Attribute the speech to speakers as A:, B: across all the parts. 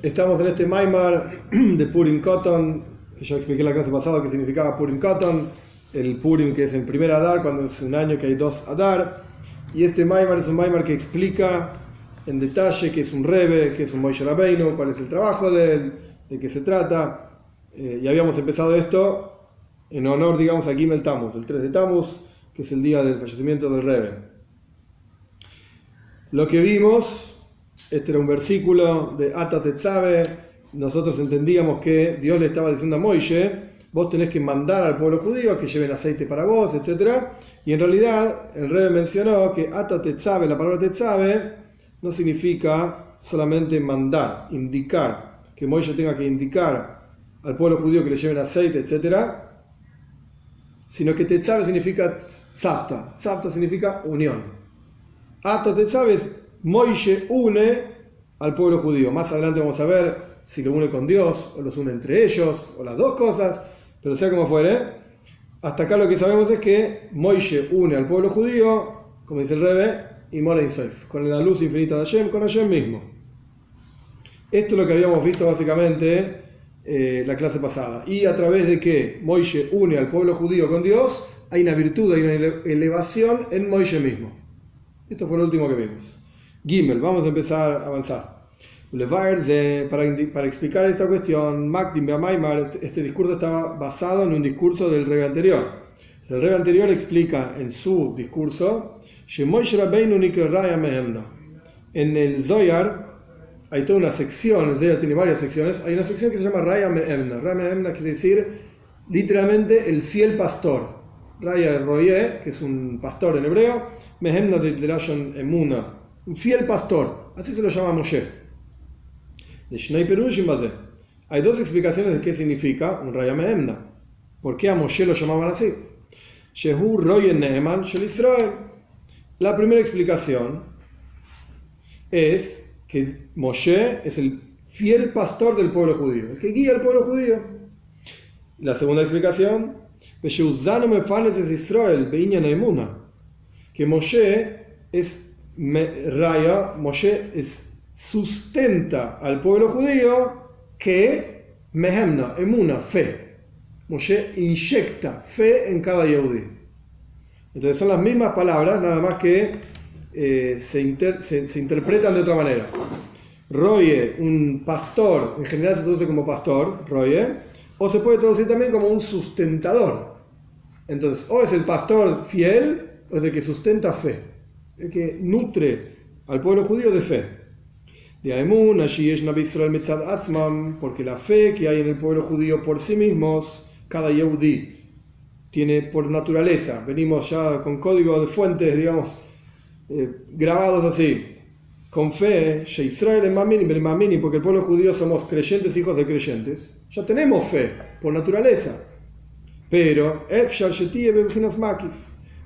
A: Estamos en este Maimar de Purim Cotton, que ya expliqué la clase pasada que significaba Purim Cotton, el Purim que es en primer Adar, cuando es un año que hay dos Adar, y este Maimar es un Maimar que explica en detalle qué es un Rebbe, qué es un Moshe Rabbeinu, cuál es el trabajo de él, de qué se trata, y habíamos empezado esto en honor, digamos, a Gimel Tammuz, el 3 de Tammuz, que es el día del fallecimiento del Rebbe. Lo que vimos, este era un versículo de Ata Tetzabe. Nosotros entendíamos que Dios le estaba diciendo a Moishe: vos tenés que mandar al pueblo judío a que lleven aceite para vos, etc. Y en realidad el Rebbe mencionó que Ata Tetzabe, la palabra Tetzabe, no significa solamente mandar, indicar, que Moishe tenga que indicar al pueblo judío que le lleven aceite, etc., sino que Tetzabe significa tzavta. Tzavta significa unión. Ata Tetzabe es Moishe une al pueblo judío. Más adelante vamos a ver si lo une con Dios, o los une entre ellos, o las dos cosas, pero sea como fuere, hasta acá lo que sabemos es que Moishe une al pueblo judío, como dice el Rebbe, y Mora Insof, con la luz infinita de Hashem, con Hashem mismo. Esto es lo que habíamos visto básicamente la clase pasada. Y a través de que Moishe une al pueblo judío con Dios, hay una virtud, hay una elevación en Moishe mismo. Esto fue lo último que vimos. Gimel, vamos a empezar a avanzar. Para explicar esta cuestión, este discurso estaba basado en un discurso del Rebbe anterior. El Rebbe anterior explica en su discurso: en el Zohar hay toda una sección, el Zohar tiene varias secciones, hay una sección que se llama Raya Me'emna. Raya Me'emna quiere decir literalmente el fiel pastor. Raya Roye, que es un pastor en hebreo, Me'emna de Lashon Emuna, un fiel pastor, así se lo llama Moshe. De Shnei Perushim Bazeh. Hay dos explicaciones de qué significa un Raya Me'emna. ¿Por qué a Moshe lo llamaban así? Shehu Roye Neeman Shel Israel. La primera explicación es que Moshe es el fiel pastor del pueblo judío, el que guía al pueblo judío. La segunda explicación, que Moshe es Raya, Moshe sustenta al pueblo judío que Mehemna, Emuna, fe. Moshe inyecta fe en cada Yehudí. Entonces son las mismas palabras, nada más que se interpretan de otra manera. Roye, un pastor, en general se traduce como pastor, Roye, o se puede traducir también como un sustentador. Entonces, o es el pastor fiel, o es el que sustenta fe, el que nutre al pueblo judío de fe. Porque la fe que hay en el pueblo judío por sí mismos, cada Yehudí tiene por naturaleza, venimos ya con código de fuentes, digamos, grabados así, con fe, porque el pueblo judío somos creyentes, hijos de creyentes, ya tenemos fe por naturaleza, pero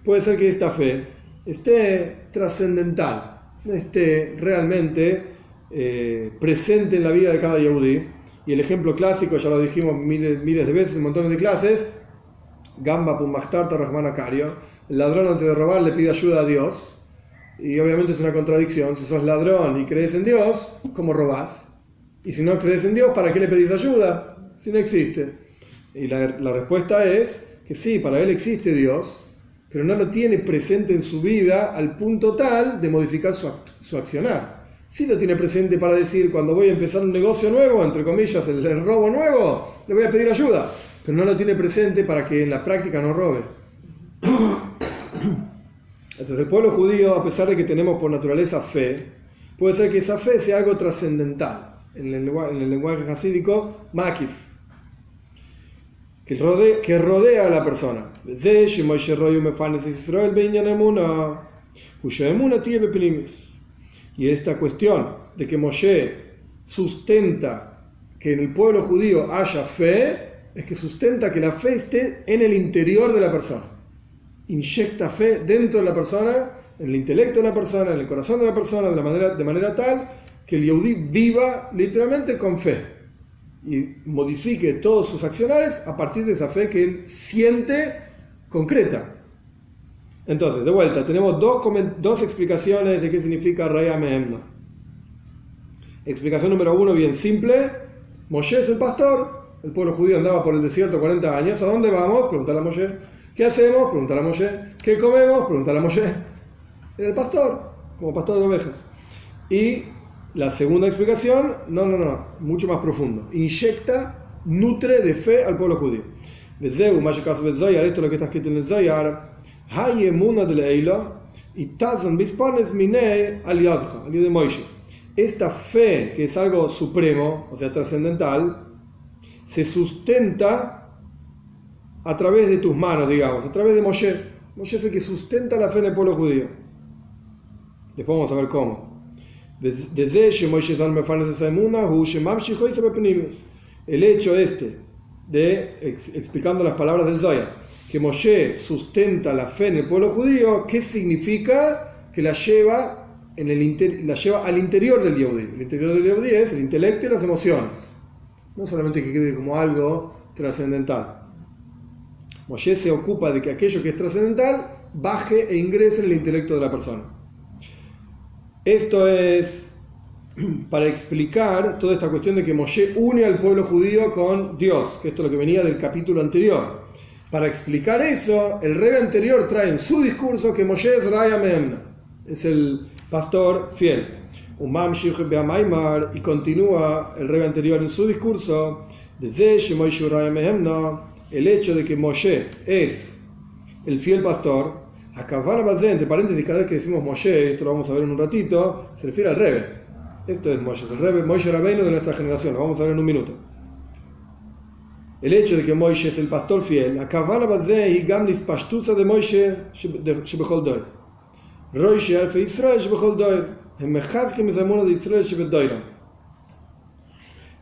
A: puede ser que esta fe esté trascendental, esté realmente presente en la vida de cada Yehudí. Y el ejemplo clásico, ya lo dijimos miles de veces en montones de clases, Gamba Pumachtarta Rahman Akario, el ladrón antes de robar le pide ayuda a Dios, y obviamente es una contradicción. Si sos ladrón y crees en Dios, ¿cómo robás? Y si no crees en Dios, ¿para qué le pedís ayuda? Si no existe. Y la respuesta es que sí, para él existe Dios, pero no lo tiene presente en su vida al punto tal de modificar su accionar. Sí lo tiene presente para decir: cuando voy a empezar un negocio nuevo, entre comillas, el robo nuevo, le voy a pedir ayuda, pero no lo tiene presente para que en la práctica no robe. Entonces el pueblo judío, a pesar de que tenemos por naturaleza fe, puede ser que esa fe sea algo trascendental, en el lenguaje hasídico, makif, que rodea a la persona. Y esta cuestión de que Moshe sustenta que en el pueblo judío haya fe, es que sustenta que la fe esté en el interior de la persona. Inyecta fe dentro de la persona, en el intelecto de la persona, en el corazón de la persona, de manera tal que el Yehudí viva literalmente con fe y modifique todos sus accionares a partir de esa fe que él siente concreta. Entonces, de vuelta, tenemos dos explicaciones de qué significa Raya Me'emna. Explicación número 1, bien simple. Moshe es el pastor. El pueblo judío andaba por el desierto 40 años. ¿A dónde vamos? Preguntarle a Moshe. ¿Qué hacemos? Preguntarle a Moshe. ¿Qué comemos? Preguntarle a Moshe. Era el pastor, como pastor de ovejas. Y la segunda explicación, no, mucho más profundo. Inyecta, nutre de fe al pueblo judío. Esto es lo que está escrito en el Zohar. Esta fe, que es algo supremo, o sea, trascendental, se sustenta a través de tus manos, digamos, a través de Moshe. Moshe es el que sustenta la fe en el pueblo judío. Después vamos a ver cómo. El hecho explicando las palabras del Zohar, que Moshe sustenta la fe en el pueblo judío, ¿qué significa? Que la lleva al interior del Yehudí. El interior del Yehudí es el intelecto y las emociones. No solamente que quede como algo trascendental. Moshe se ocupa de que aquello que es trascendental baje e ingrese en el intelecto de la persona. Esto es para explicar toda esta cuestión de que Moshe une al pueblo judío con Dios, que esto es lo que venía del capítulo anterior. Para explicar eso, el Rebbe anterior trae en su discurso que Moshe es Raya Mehemna, es el pastor fiel. Y continúa el Rebbe anterior en su discurso, el hecho de que Moshe es el fiel pastor. Entre paréntesis, cada vez que decimos Moshe, esto lo vamos a ver en un ratito, se refiere al Rebbe. Esto es Moshe, el Rebbe Moshe Rabbeinu de nuestra generación, lo vamos a ver en un minuto. El hecho de que Moshe es el pastor fiel,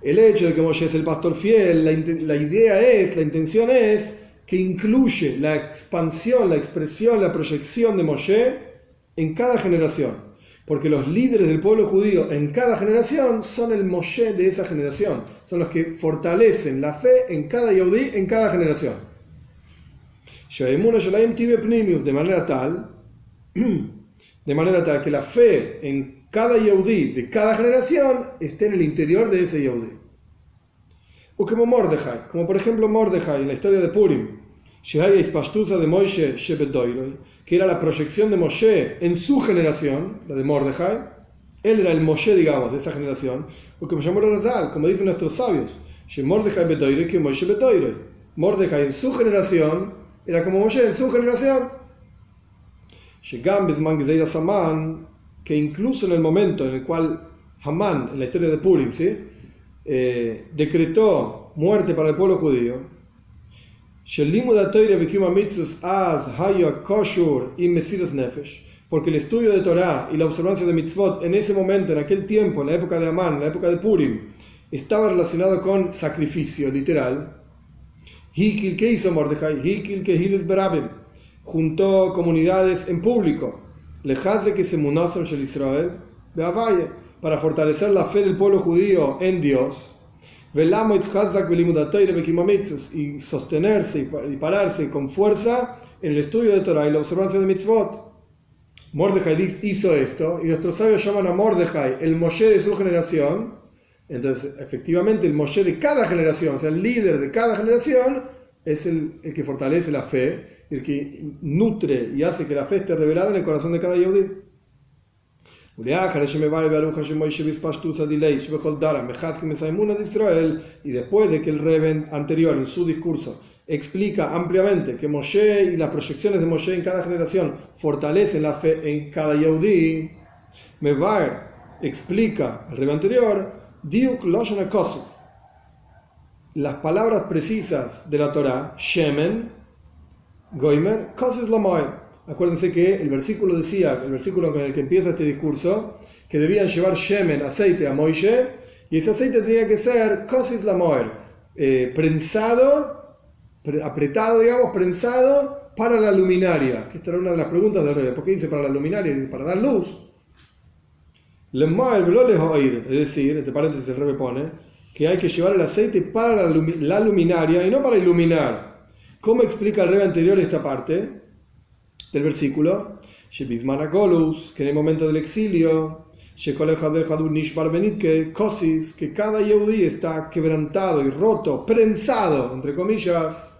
A: el hecho de que Moshe es el pastor fiel, la intención es que incluye la expansión, la expresión, la proyección de Moshe en cada generación. Porque los líderes del pueblo judío en cada generación son el Moshe de esa generación. Son los que fortalecen la fe en cada Yehudí, en cada generación. De manera tal que la fe en cada Yehudí de cada generación esté en el interior de ese Yehudí. O como Mordejai, como por ejemplo Mordejai en la historia de Purim, que era la proyección de Moshe en su generación, la de Mordejai. Él era el Moshe, digamos, de esa generación. O como llamó Razal, como dicen nuestros sabios, Mordejai en su generación era como Moshe en su generación. Que incluso en el momento en el cual Hamán, en la historia de Purim, ¿sí? Decretó muerte para el pueblo judío, porque el estudio de Torah y la observancia de mitzvot en ese momento, en aquel tiempo, en la época de Hamán, en la época de Purim, estaba relacionado con sacrificio literal. Hikil, ¿qué hizo Mordejai? Hikil que Hiles Berabim, juntó comunidades en público, lejase que se munasam shel Israel, para fortalecer la fe del pueblo judío en Dios, y sostenerse y pararse con fuerza en el estudio de Torah y la observancia de mitzvot. Mordejai hizo esto, y nuestros sabios llaman a Mordejai el Moshe de su generación. Entonces, efectivamente, el Moshe de cada generación, o sea, el líder de cada generación, es el que fortalece la fe, el que nutre y hace que la fe esté revelada en el corazón de cada Yehudí. Y después de que el Rebbe anterior en su discurso explica ampliamente que Moshe y las proyecciones de Moshe en cada generación fortalecen la fe en cada Yehudí, Mevar explica al Rebbe anterior Diuk Lashon HaKosuf, las palabras precisas de la Torah, Shemen, Goimer, Kosuf Lamoy. Acuérdense que el versículo decía, el versículo con el que empieza este discurso, que debían llevar Shemen, aceite, a Moshe, y ese aceite tenía que ser Kosis Lamoer, prensado, apretado, digamos, prensado para la luminaria. Que esta era una de las preguntas del Rebbe. ¿Por qué dice para la luminaria? Dice para dar luz. Es decir, entre paréntesis el Rebbe pone, que hay que llevar el aceite para la luminaria y no para iluminar. ¿Cómo explica el Rebbe anterior esta parte del versículo? Que en el momento del exilio, que cada Yehudí está quebrantado y roto, prensado, entre comillas.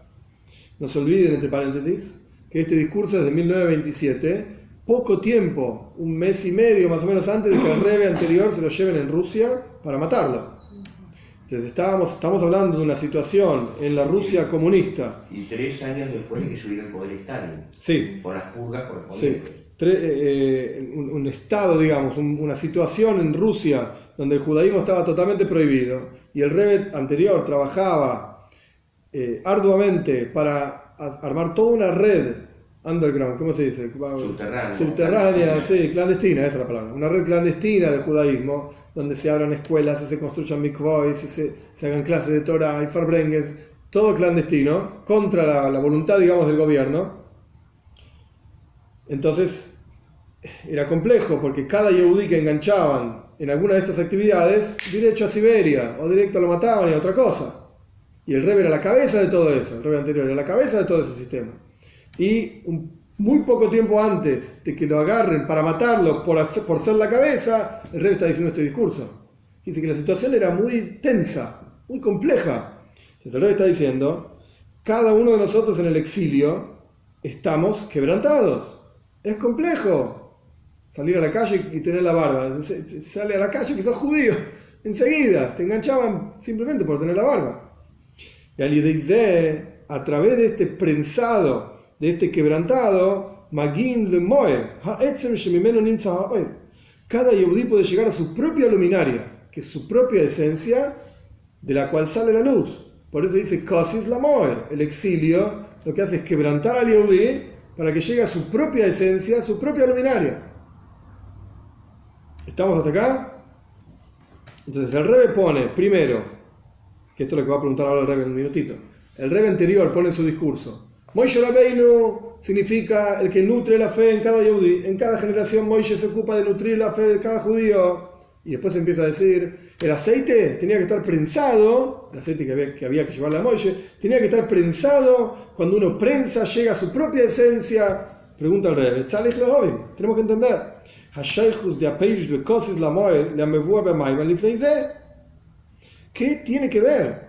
A: No se olviden, entre paréntesis, que este discurso es de 1927, poco tiempo, un mes y medio más o menos antes de que el Rebbe anterior se lo lleven en Rusia para matarlo. Entonces estamos hablando de una situación en la Rusia comunista.
B: Y 3 años después de que subiera el poder Stalin.
A: Sí.
B: Por las purgas correspondientes.
A: Sí. Un estado, digamos, una situación en Rusia donde el judaísmo estaba totalmente prohibido y el Rebbe anterior trabajaba arduamente para armar toda una red underground, ¿cómo se dice? Subterránea, sí, clandestina, esa es la palabra. Una red clandestina de judaísmo, donde se abran escuelas, se construyan mikvot, se hagan clases de Torah y farbrenges, todo clandestino, contra la voluntad, digamos, del gobierno. Entonces, era complejo, porque cada yehudí que enganchaban en alguna de estas actividades, directo a Siberia, o directo lo mataban y a otra cosa. Y el Rebbe era la cabeza de todo eso, el Rebbe anterior era la cabeza de todo ese sistema. Y muy poco tiempo antes de que lo agarren para matarlo por ser la cabeza, el Rebbe está diciendo este discurso. Dice que la situación era muy tensa, muy compleja. Entonces el Rebbe está diciendo, cada uno de nosotros en el exilio estamos quebrantados. Es complejo salir a la calle y tener la barba. Sale a la calle que sos judío, enseguida te enganchaban simplemente por tener la barba. Y al dice, a través de este prensado, de este quebrantado, Magin le Moe, cada yehudí puede llegar a su propia luminaria, que es su propia esencia, de la cual sale la luz. Por eso dice Kosis la Moer. El exilio lo que hace es quebrantar al yehudí para que llegue a su propia esencia, a su propia luminaria. ¿Estamos hasta acá? Entonces el Rebbe pone, primero, que esto es lo que va a preguntar ahora el Rebbe en un minutito, el Rebbe anterior pone en su discurso, Moshe Rabbeinu significa el que nutre la fe en cada yehudí. En cada generación Moshe se ocupa de nutrir la fe de cada judío. Y después empieza a decir, el aceite tenía que estar prensado, el aceite que había que llevarle a Moshe, tenía que estar prensado. Cuando uno prensa llega a su propia esencia. Pregunta el Rebbe, tenemos que entender. ¿Qué tiene que ver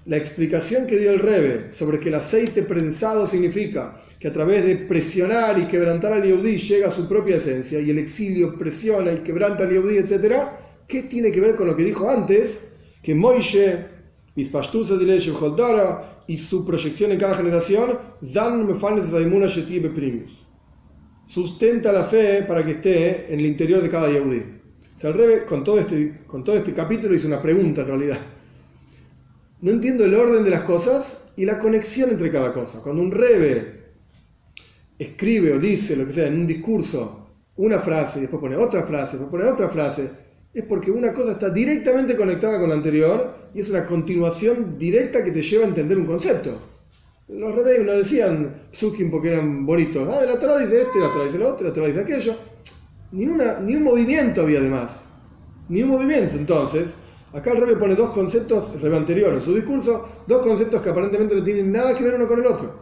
A: la explicación que dio el Rebbe sobre que el aceite prensado significa que a través de presionar y quebrantar al yehudí llega a su propia esencia y el exilio presiona y quebranta al yehudí, etc.? ¿Qué tiene que ver con lo que dijo antes? Que Moshe, y su proyección en cada generación, sustenta la fe para que esté en el interior de cada yehudí. O sea, el Rebbe con todo este capítulo hizo una pregunta en realidad. No entiendo el orden de las cosas y la conexión entre cada cosa. Cuando un Rebbe escribe o dice lo que sea en un discurso, una frase, y después pone otra frase, después pone otra frase, es porque una cosa está directamente conectada con la anterior y es una continuación directa que te lleva a entender un concepto. Los Rebbe no decían psukim porque eran bonitos. La Torah dice esto, y la Torah dice lo otro, y la Torah dice aquello. Ni un movimiento había de más. Ni un movimiento. Entonces, acá el Rebbe pone dos conceptos, el Rebbe anterior en su discurso, dos conceptos que aparentemente no tienen nada que ver uno con el otro.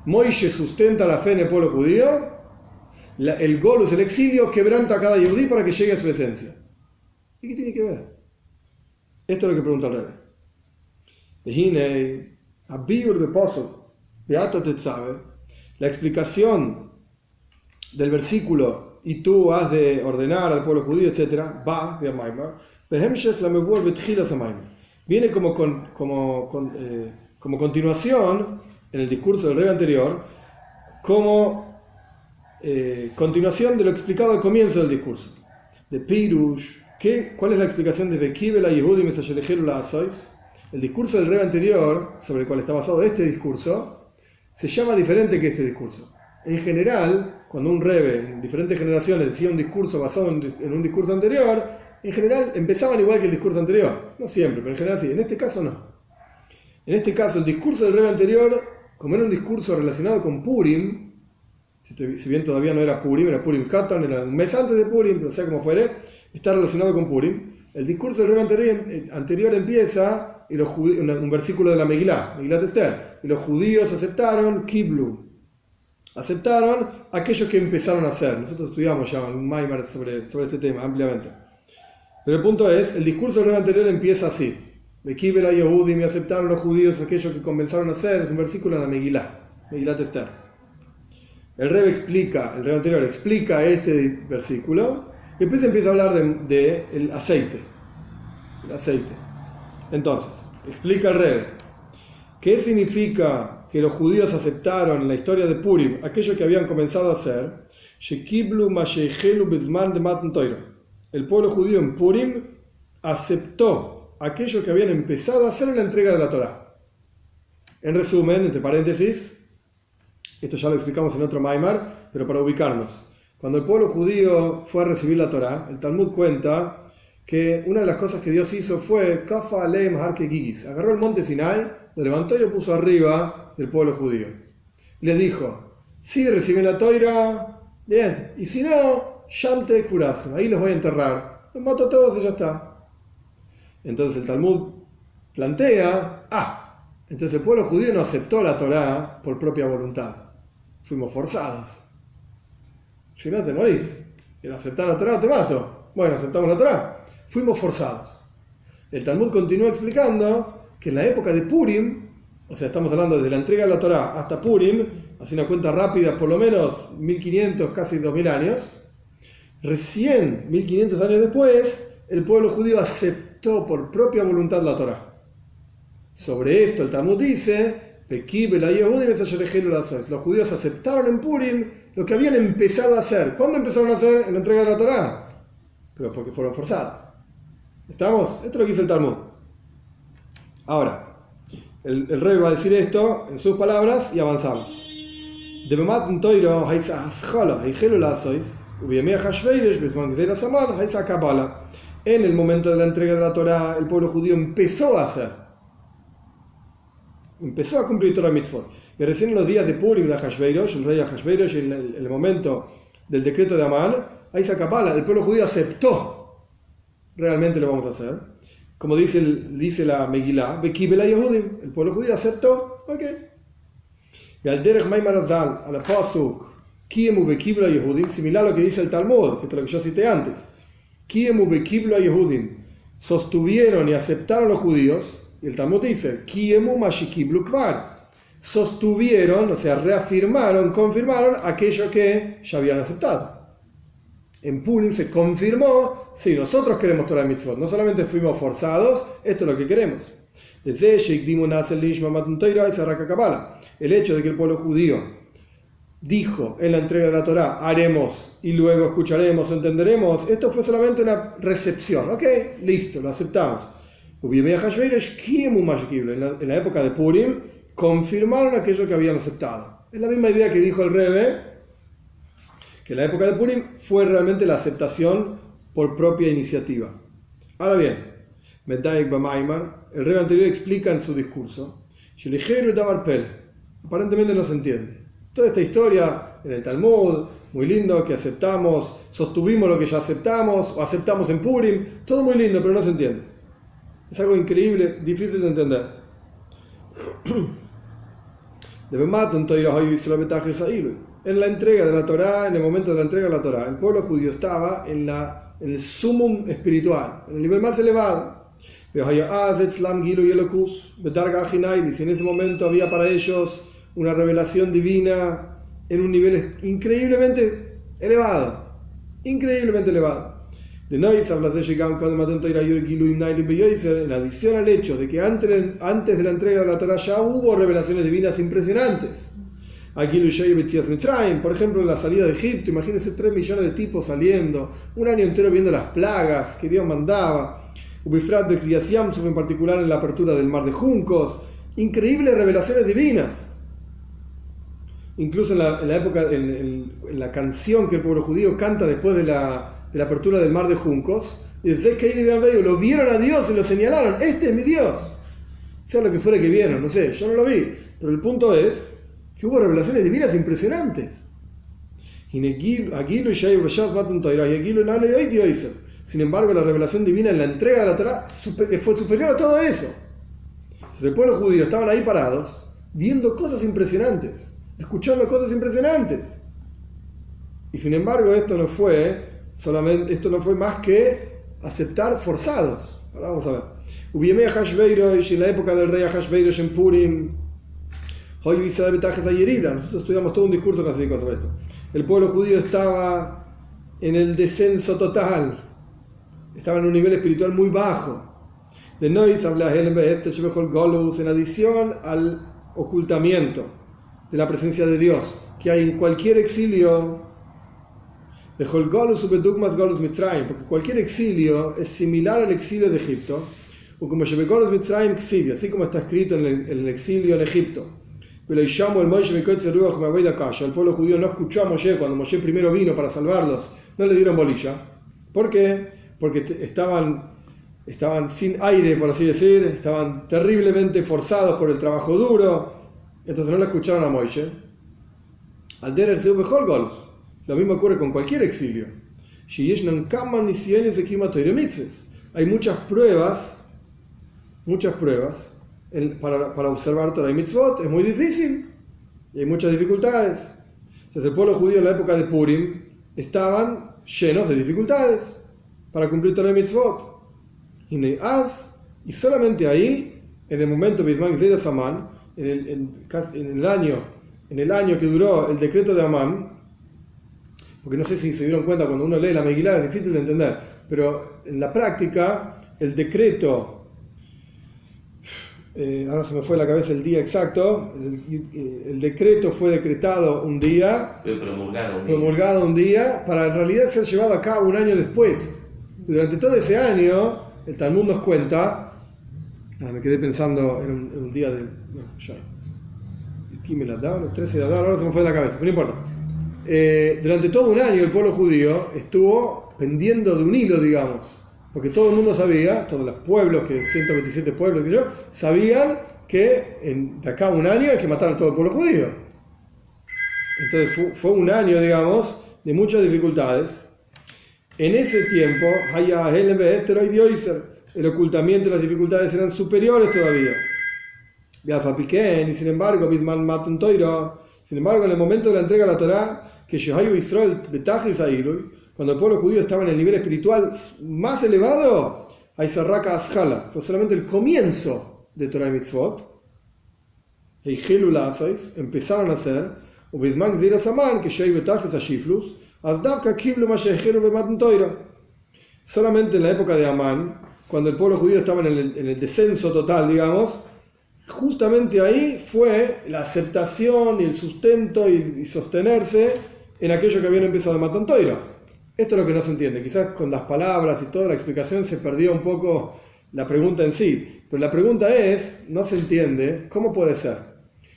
A: Moshe sustenta la fe en el pueblo judío, el golus, el exilio, quebranta a cada yehudí para que llegue a su esencia. ¿Y qué tiene que ver? Esto es lo que pregunta el Rebbe. La explicación del versículo, y tú has de ordenar al pueblo judío, etc., viene como continuación en el discurso del Rebbe anterior, como continuación de lo explicado al comienzo del discurso de Pirush. ¿Cuál es la explicación de Bekibel a Yehudi Mesayelejeru la Asois? El discurso del Rebbe anterior, sobre el cual está basado este discurso, se llama diferente que este discurso. En general, cuando un Rebbe en diferentes generaciones decía un discurso basado en un discurso anterior, en general empezaban igual que el discurso anterior. No siempre, pero en general sí. En este caso no. En este caso, el discurso del Rebbe anterior, como era un discurso relacionado con Purim, si bien todavía no era Purim Katan, era un mes antes de Purim, pero sea como fuere, está relacionado con Purim. El discurso del Rebbe anterior empieza, y un versículo de la Megilá, Megilat Esther, y los judíos aceptaron Kiblu, Aceptaron aquellos que empezaron a hacer. Nosotros estudiamos ya un Maimar sobre este tema ampliamente. Pero el punto es, el discurso del rey anterior empieza así. Bekibel a Yehudim, y aceptaron los judíos aquellos que comenzaron a hacer. Es un versículo en la Megilat Esther. El rey anterior explica este versículo y después empieza a hablar de el aceite. El aceite. Entonces, explica el rey. ¿Qué significa que los judíos aceptaron en la historia de Purim aquello que habían comenzado a hacer? El pueblo judío en Purim aceptó aquello que habían empezado a hacer en la entrega de la Torá. En resumen, entre paréntesis, esto ya lo explicamos en otro Maimar, pero para ubicarnos. Cuando el pueblo judío fue a recibir la Torá, el Talmud cuenta que una de las cosas que Dios hizo fue Kafa Aleim Harke Gigis. Agarró el monte Sinai, lo levantó y lo puso arriba del pueblo judío. Y les dijo, si reciben la Torá, bien, y si no, Shamte Kurasum, ahí los voy a enterrar. Los mato a todos y ya está. Entonces el Talmud plantea, entonces el pueblo judío no aceptó la Torá por propia voluntad. Fuimos forzados. Si no te morís. ¿Quieres aceptar la Torá? Te mato. Bueno, aceptamos la Torá. Fuimos forzados. El Talmud continúa explicando que en la época de Purim, o sea, estamos hablando desde la entrega de la Torá hasta Purim, así una cuenta rápida, por lo menos 1500, casi 2000 años, recién 1500 años después, el pueblo judío aceptó por propia voluntad la Torá. Sobre esto el Talmud dice, los judíos aceptaron en Purim lo que habían empezado a hacer. ¿Cuándo empezaron a hacer en la entrega de la Torá? Pero porque fueron forzados. ¿Estamos? Esto es lo que dice el Talmud. Ahora, el rey va a decir esto en sus palabras y avanzamos. En el momento de la entrega de la Torá, el pueblo judío empezó a cumplir Torah Mitzvot. Y recién en los días de Purim de Ahashverosh, el rey Ahashverosh, en el momento del decreto de Amán, ahí saca pala, el pueblo judío aceptó, realmente lo vamos a hacer. Como dice la Megilá, Bekibel a Yehudim, el pueblo judío aceptó, ok. Y al Derech Maimar Azal, a la Pasuk, Kiemu Bekibel a Yehudim, similar a lo que dice el Talmud, que es lo que yo cité antes. Kiemu Bekibel a Yehudim, sostuvieron y aceptaron los judíos. Y el Talmud dice, Kiemu Mashikiblu Kvar, sostuvieron, o sea, reafirmaron, confirmaron aquello que ya habían aceptado. En Purim se confirmó, sí, nosotros queremos Torah Mitzvot, no solamente fuimos forzados, esto es lo que queremos. El hecho de que el pueblo judío dijo en la entrega de la Torá, haremos y luego escucharemos, entenderemos, esto fue solamente una recepción, ok, listo, lo aceptamos. En la época de Purim confirmaron aquello que habían aceptado. Es la misma idea que dijo el Rebbe, que en la época de Purim fue realmente la aceptación por propia iniciativa. Ahora bien, el Rebbe anterior explica en su discurso, aparentemente no se entiende. Toda esta historia en el Talmud, muy lindo, que aceptamos, sostuvimos lo que ya aceptamos, o aceptamos en Purim, todo muy lindo, pero no se entiende. Es algo increíble, difícil de entender. En la entrega de la Torá, en el momento de la entrega de la Torá, el pueblo judío estaba en el sumum espiritual, en el nivel más elevado. Y si en ese momento había para ellos una revelación divina en un nivel increíblemente elevado. Increíblemente elevado. En adición al hecho de que antes de la entrega de la Torá ya hubo revelaciones divinas impresionantes. Por ejemplo, en la salida de Egipto, imagínense 3 millones de tipos saliendo, un año entero viendo las plagas que Dios mandaba. En particular en la apertura del mar de juncos, increíbles revelaciones divinas. Incluso en la época, en la canción que el pueblo judío canta después de la apertura del mar de juncos, lo vieron a Dios y lo señalaron, este es mi Dios, sea lo que fuera que vieron, no sé, yo no lo vi, pero el punto es que hubo revelaciones divinas impresionantes. Sin embargo, la revelación divina en la entrega de la Torá fue superior a todo eso. Entonces el pueblo judío estaban ahí parados viendo cosas impresionantes. escuchando cosas impresionantes. Y sin embargo esto no fue más que aceptar forzados. Ahora vamos a ver. Hubiemei Hashveirosh, en la época del rey Hashveirosh en Purim, hoy Israel betajes a Yerida. Nosotros estudiamos todo un discurso casi sobre esto. El pueblo judío estaba en el descenso total, estaba en un nivel espiritual muy bajo. De Nois habla en adición al ocultamiento de la presencia de Dios que hay en cualquier exilio. De Golus ubedugmas Golus Mitzrayim, porque cualquier exilio es similar al exilio de Egipto, o como Golus Mitzrayim exilio, así como está escrito en el exilio en Egipto. El pueblo judío no escuchó a Moshe cuando Moshe primero vino para salvarlos, no le dieron bolilla. ¿Por qué? Porque estaban sin aire, por así decir, estaban terriblemente forzados por el trabajo duro, entonces no le escucharon a Moshe. Al der el seu bechol golus. Lo mismo ocurre con cualquier exilio. Hay muchas pruebas para observar Torah y Mitzvot. Es muy difícil y hay muchas dificultades. Entonces el pueblo judío en la época de Purim estaban llenos de dificultades para cumplir Torah y Mitzvot. Y solamente ahí, en el momento de Bisman Gzeira Saman, en el año que duró el decreto de Amán, porque no sé si se dieron cuenta, cuando uno lee la Megilá es difícil de entender, pero en la práctica el decreto, ahora se me fue a la cabeza el día exacto, el decreto fue decretado un día,
B: fue
A: promulgado un día, para en realidad ser llevado a cabo un año después. Durante todo ese año, el Talmud nos cuenta, me quedé pensando, era un día de... No, ya. Aquí me la daban, los 13 de Adar, ahora se me fue de la cabeza, pero no importa. Durante todo un año el pueblo judío estuvo pendiendo de un hilo, digamos, porque todo el mundo sabía, todos los pueblos, que 127 pueblos que sabían que de acá a un año hay que matar a todo el pueblo judío. Entonces fue un año, digamos, de muchas dificultades. En ese tiempo, el ocultamiento y las dificultades eran superiores todavía. Y sin embargo, en el momento de la entrega de la Torá, que Israel cuando el pueblo judío estaba en el nivel espiritual más elevado, fue solamente el comienzo de Torah y Mitzvot. Empezaron a hacer, solamente en la época de Amán, cuando el pueblo judío estaba en el descenso total, digamos, justamente ahí fue la aceptación y el sustento y sostenerse en aquello que habían empezado de Matan Torah. Esto es lo que no se entiende. Quizás con las palabras y toda la explicación se perdió un poco la pregunta en sí. Pero la pregunta es, no se entiende, ¿cómo puede ser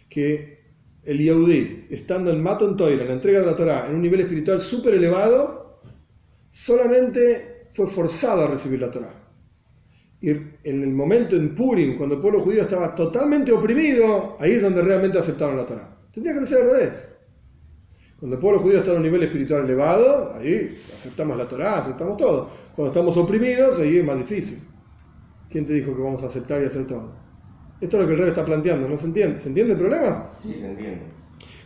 A: que el Yehudí, estando en Matan Torah, en la entrega de la Torah, en un nivel espiritual súper elevado, solamente fue forzado a recibir la Torah? Y en el momento en Purim, cuando el pueblo judío estaba totalmente oprimido, ahí es donde realmente aceptaron la Torah. Tendría que ser al revés. Cuando el pueblo judío está en un nivel espiritual elevado, ahí aceptamos la Torah, aceptamos todo. Cuando estamos oprimidos, ahí es más difícil. ¿Quién te dijo que vamos a aceptar y hacer todo? Esto es lo que el rey está planteando, ¿no se entiende? ¿Se entiende el problema?
B: Sí, se entiende.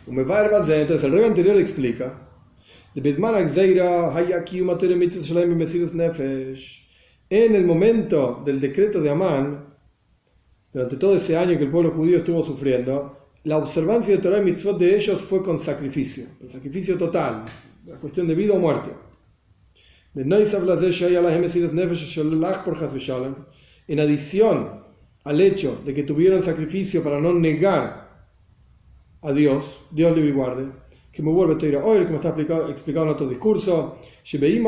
A: Entonces el rey anterior explica, en el momento del decreto de Amán, durante todo ese año que el pueblo judío estuvo sufriendo, la observancia de Torah y Mitzvot de ellos fue con sacrificio, el sacrificio total, la cuestión de vida o muerte. En adición al hecho de que tuvieron sacrificio para no negar a Dios libre y guarde, que me vuelve a ir hoy, como está explicado en otro discurso, si el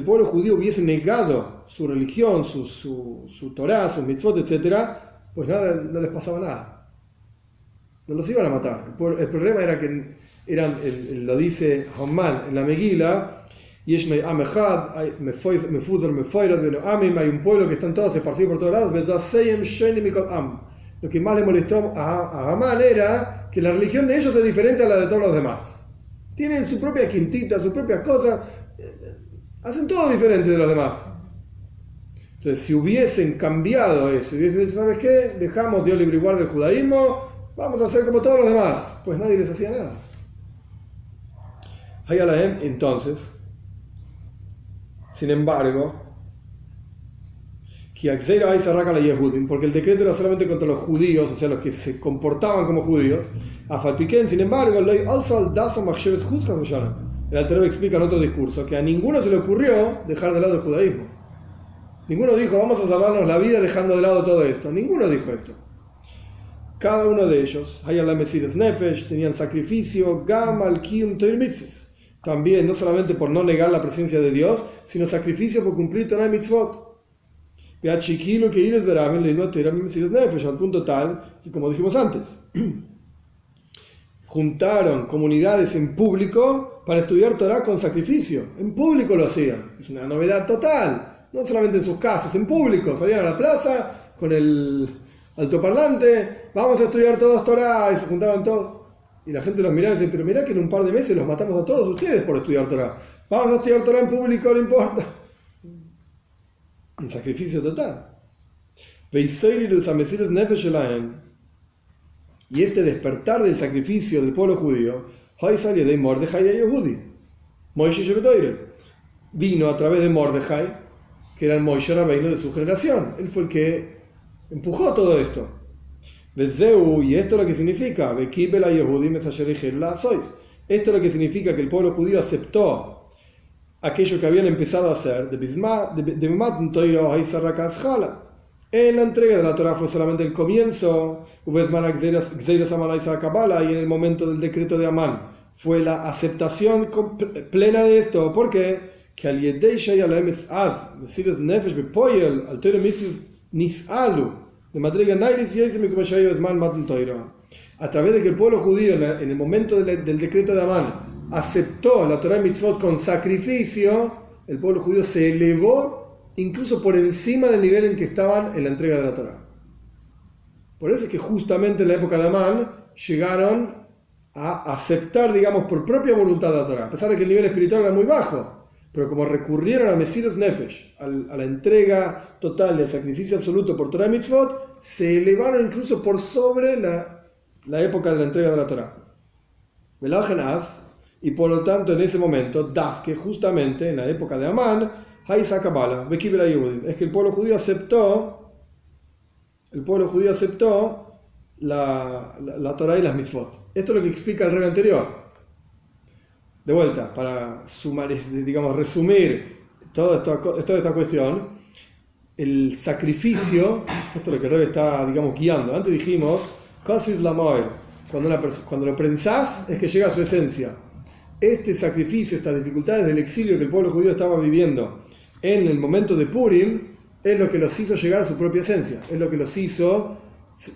A: pueblo judío hubiese negado su religión, su Torah, sus mitzvot, etc., pues nada, no les pasaba nada. No los iban a matar. El problema era que lo dice Haman en la Megila, hay un pueblo que están todos esparcidos por todos lados. Lo que más le molestó a Haman era que la religión de ellos es diferente a la de todos los demás. Tienen su propia quintita, sus propias cosas, hacen todo diferente de los demás. Entonces, si hubiesen cambiado eso, hubiesen dicho, ¿sabes qué? Dejamos Dios libre y guarda el judaísmo vamos a hacer como todos los demás. Pues nadie les hacía nada. Entonces, sin embargo, porque el decreto era solamente contra los judíos, o sea, los que se comportaban como judíos. Sin embargo, el Alter Rebbe explica en otro discurso que a ninguno se le ocurrió dejar de lado el judaísmo. Ninguno dijo, vamos a salvarnos la vida dejando de lado todo esto. Ninguno dijo esto. Cada uno de ellos, tenían sacrificio, gamal, kiyum, toir mitzvos. También, no solamente por no negar la presencia de Dios, sino sacrificio por cumplir Torah y mitzvot. Al punto tal que, como dijimos antes, juntaron comunidades en público para estudiar Torah con sacrificio. En público lo hacían. Es una novedad total. No solamente en sus casas, en público. Salían a la plaza con el altoparlante. Vamos a estudiar todos Torah. Y se juntaban todos. Y la gente los miraba y decía, pero mirá que en un par de meses los matamos a todos ustedes por estudiar Torah. Vamos a estudiar Torah en público, no importa. Un sacrificio total. Y este despertar del sacrificio del pueblo judío vino a través de Mordejai, que era el Moishe Rabbeinu de su generación. Él fue el que empujó todo esto. Y esto es lo que significa esto es lo que significa que el pueblo judío aceptó aquello que habían empezado a hacer. En la entrega de la Torah fue solamente el comienzo, y en el momento del decreto de Amán fue la aceptación plena de esto. ¿Por qué? Que a través de que el pueblo judío en el momento del decreto de Amán aceptó la Torah y mitzvot con sacrificio, el pueblo judío se elevó incluso por encima del nivel en que estaban en la entrega de la Torah. Por eso es que justamente en la época de Amán llegaron a aceptar, digamos, por propia voluntad de la Torah, a pesar de que el nivel espiritual era muy bajo, pero como recurrieron a Mesirus Nefesh, a la entrega total del sacrificio absoluto por Torah y mitzvot, se elevaron incluso por sobre la época de la entrega de la Torah. Y por lo tanto en ese momento, que justamente en la época de Amán, es que el pueblo judío aceptó la Torah y las mitzvot. Esto es lo que explica el Rebbe anterior. De vuelta, para resumir toda esta cuestión, el sacrificio, esto es lo que el Rebbe está, guiando. Antes dijimos, cuando lo prensás es que llega a su esencia. Este sacrificio, estas dificultades del exilio que el pueblo judío estaba viviendo en el momento de Purim, es lo que los hizo llegar a su propia esencia, es lo que los hizo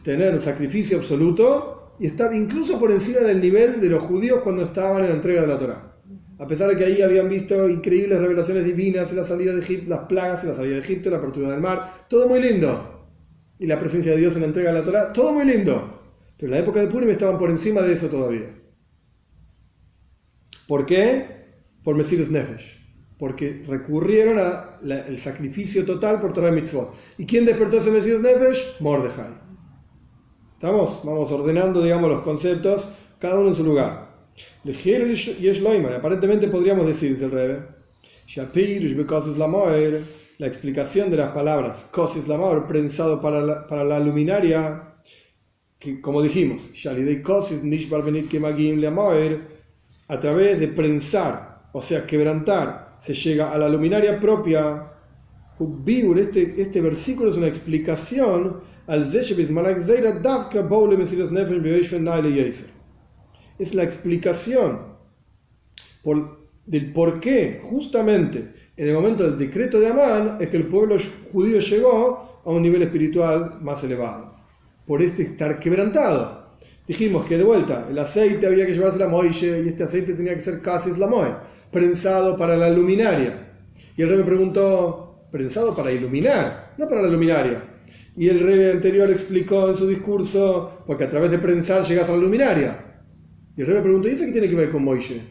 A: tener un sacrificio absoluto y estar incluso por encima del nivel de los judíos cuando estaban en la entrega de la Torá. A pesar de que ahí habían visto increíbles revelaciones divinas, la salida de Egipto, las plagas en la salida de Egipto, la apertura del mar, todo muy lindo. Y la presencia de Dios en la entrega de la Torá, todo muy lindo. Pero en la época de Purim estaban por encima de eso todavía. ¿Por qué? Por Mesirus Nefesh. Porque recurrieron al sacrificio total por Torah y Mitzvot. ¿Y quién despertó ese Mesirus Nefesh? Mordejai. ¿Estamos? Vamos ordenando, los conceptos, cada uno en su lugar. Aparentemente podríamos decir, dice el Rebbe, la explicación de las palabras Kosis Lamoer, prensado para la luminaria, que como dijimos, a través de prensar, o sea, quebrantar, se llega a la luminaria propia. Este versículo es una explicación al es la explicación del por qué justamente en el momento del decreto de Amán es que el pueblo judío llegó a un nivel espiritual más elevado, por estar quebrantado. Dijimos que de vuelta el aceite había que llevarse a Moishe y este aceite tenía que ser Kasis Lamoe, prensado para la luminaria. Y el Rebbe preguntó, prensado para iluminar, no para la luminaria. Y el Rebbe anterior explicó en su discurso, porque a través de prensar llegas a la luminaria. Y el Rebbe preguntó, ¿y eso qué tiene que ver con Moishe?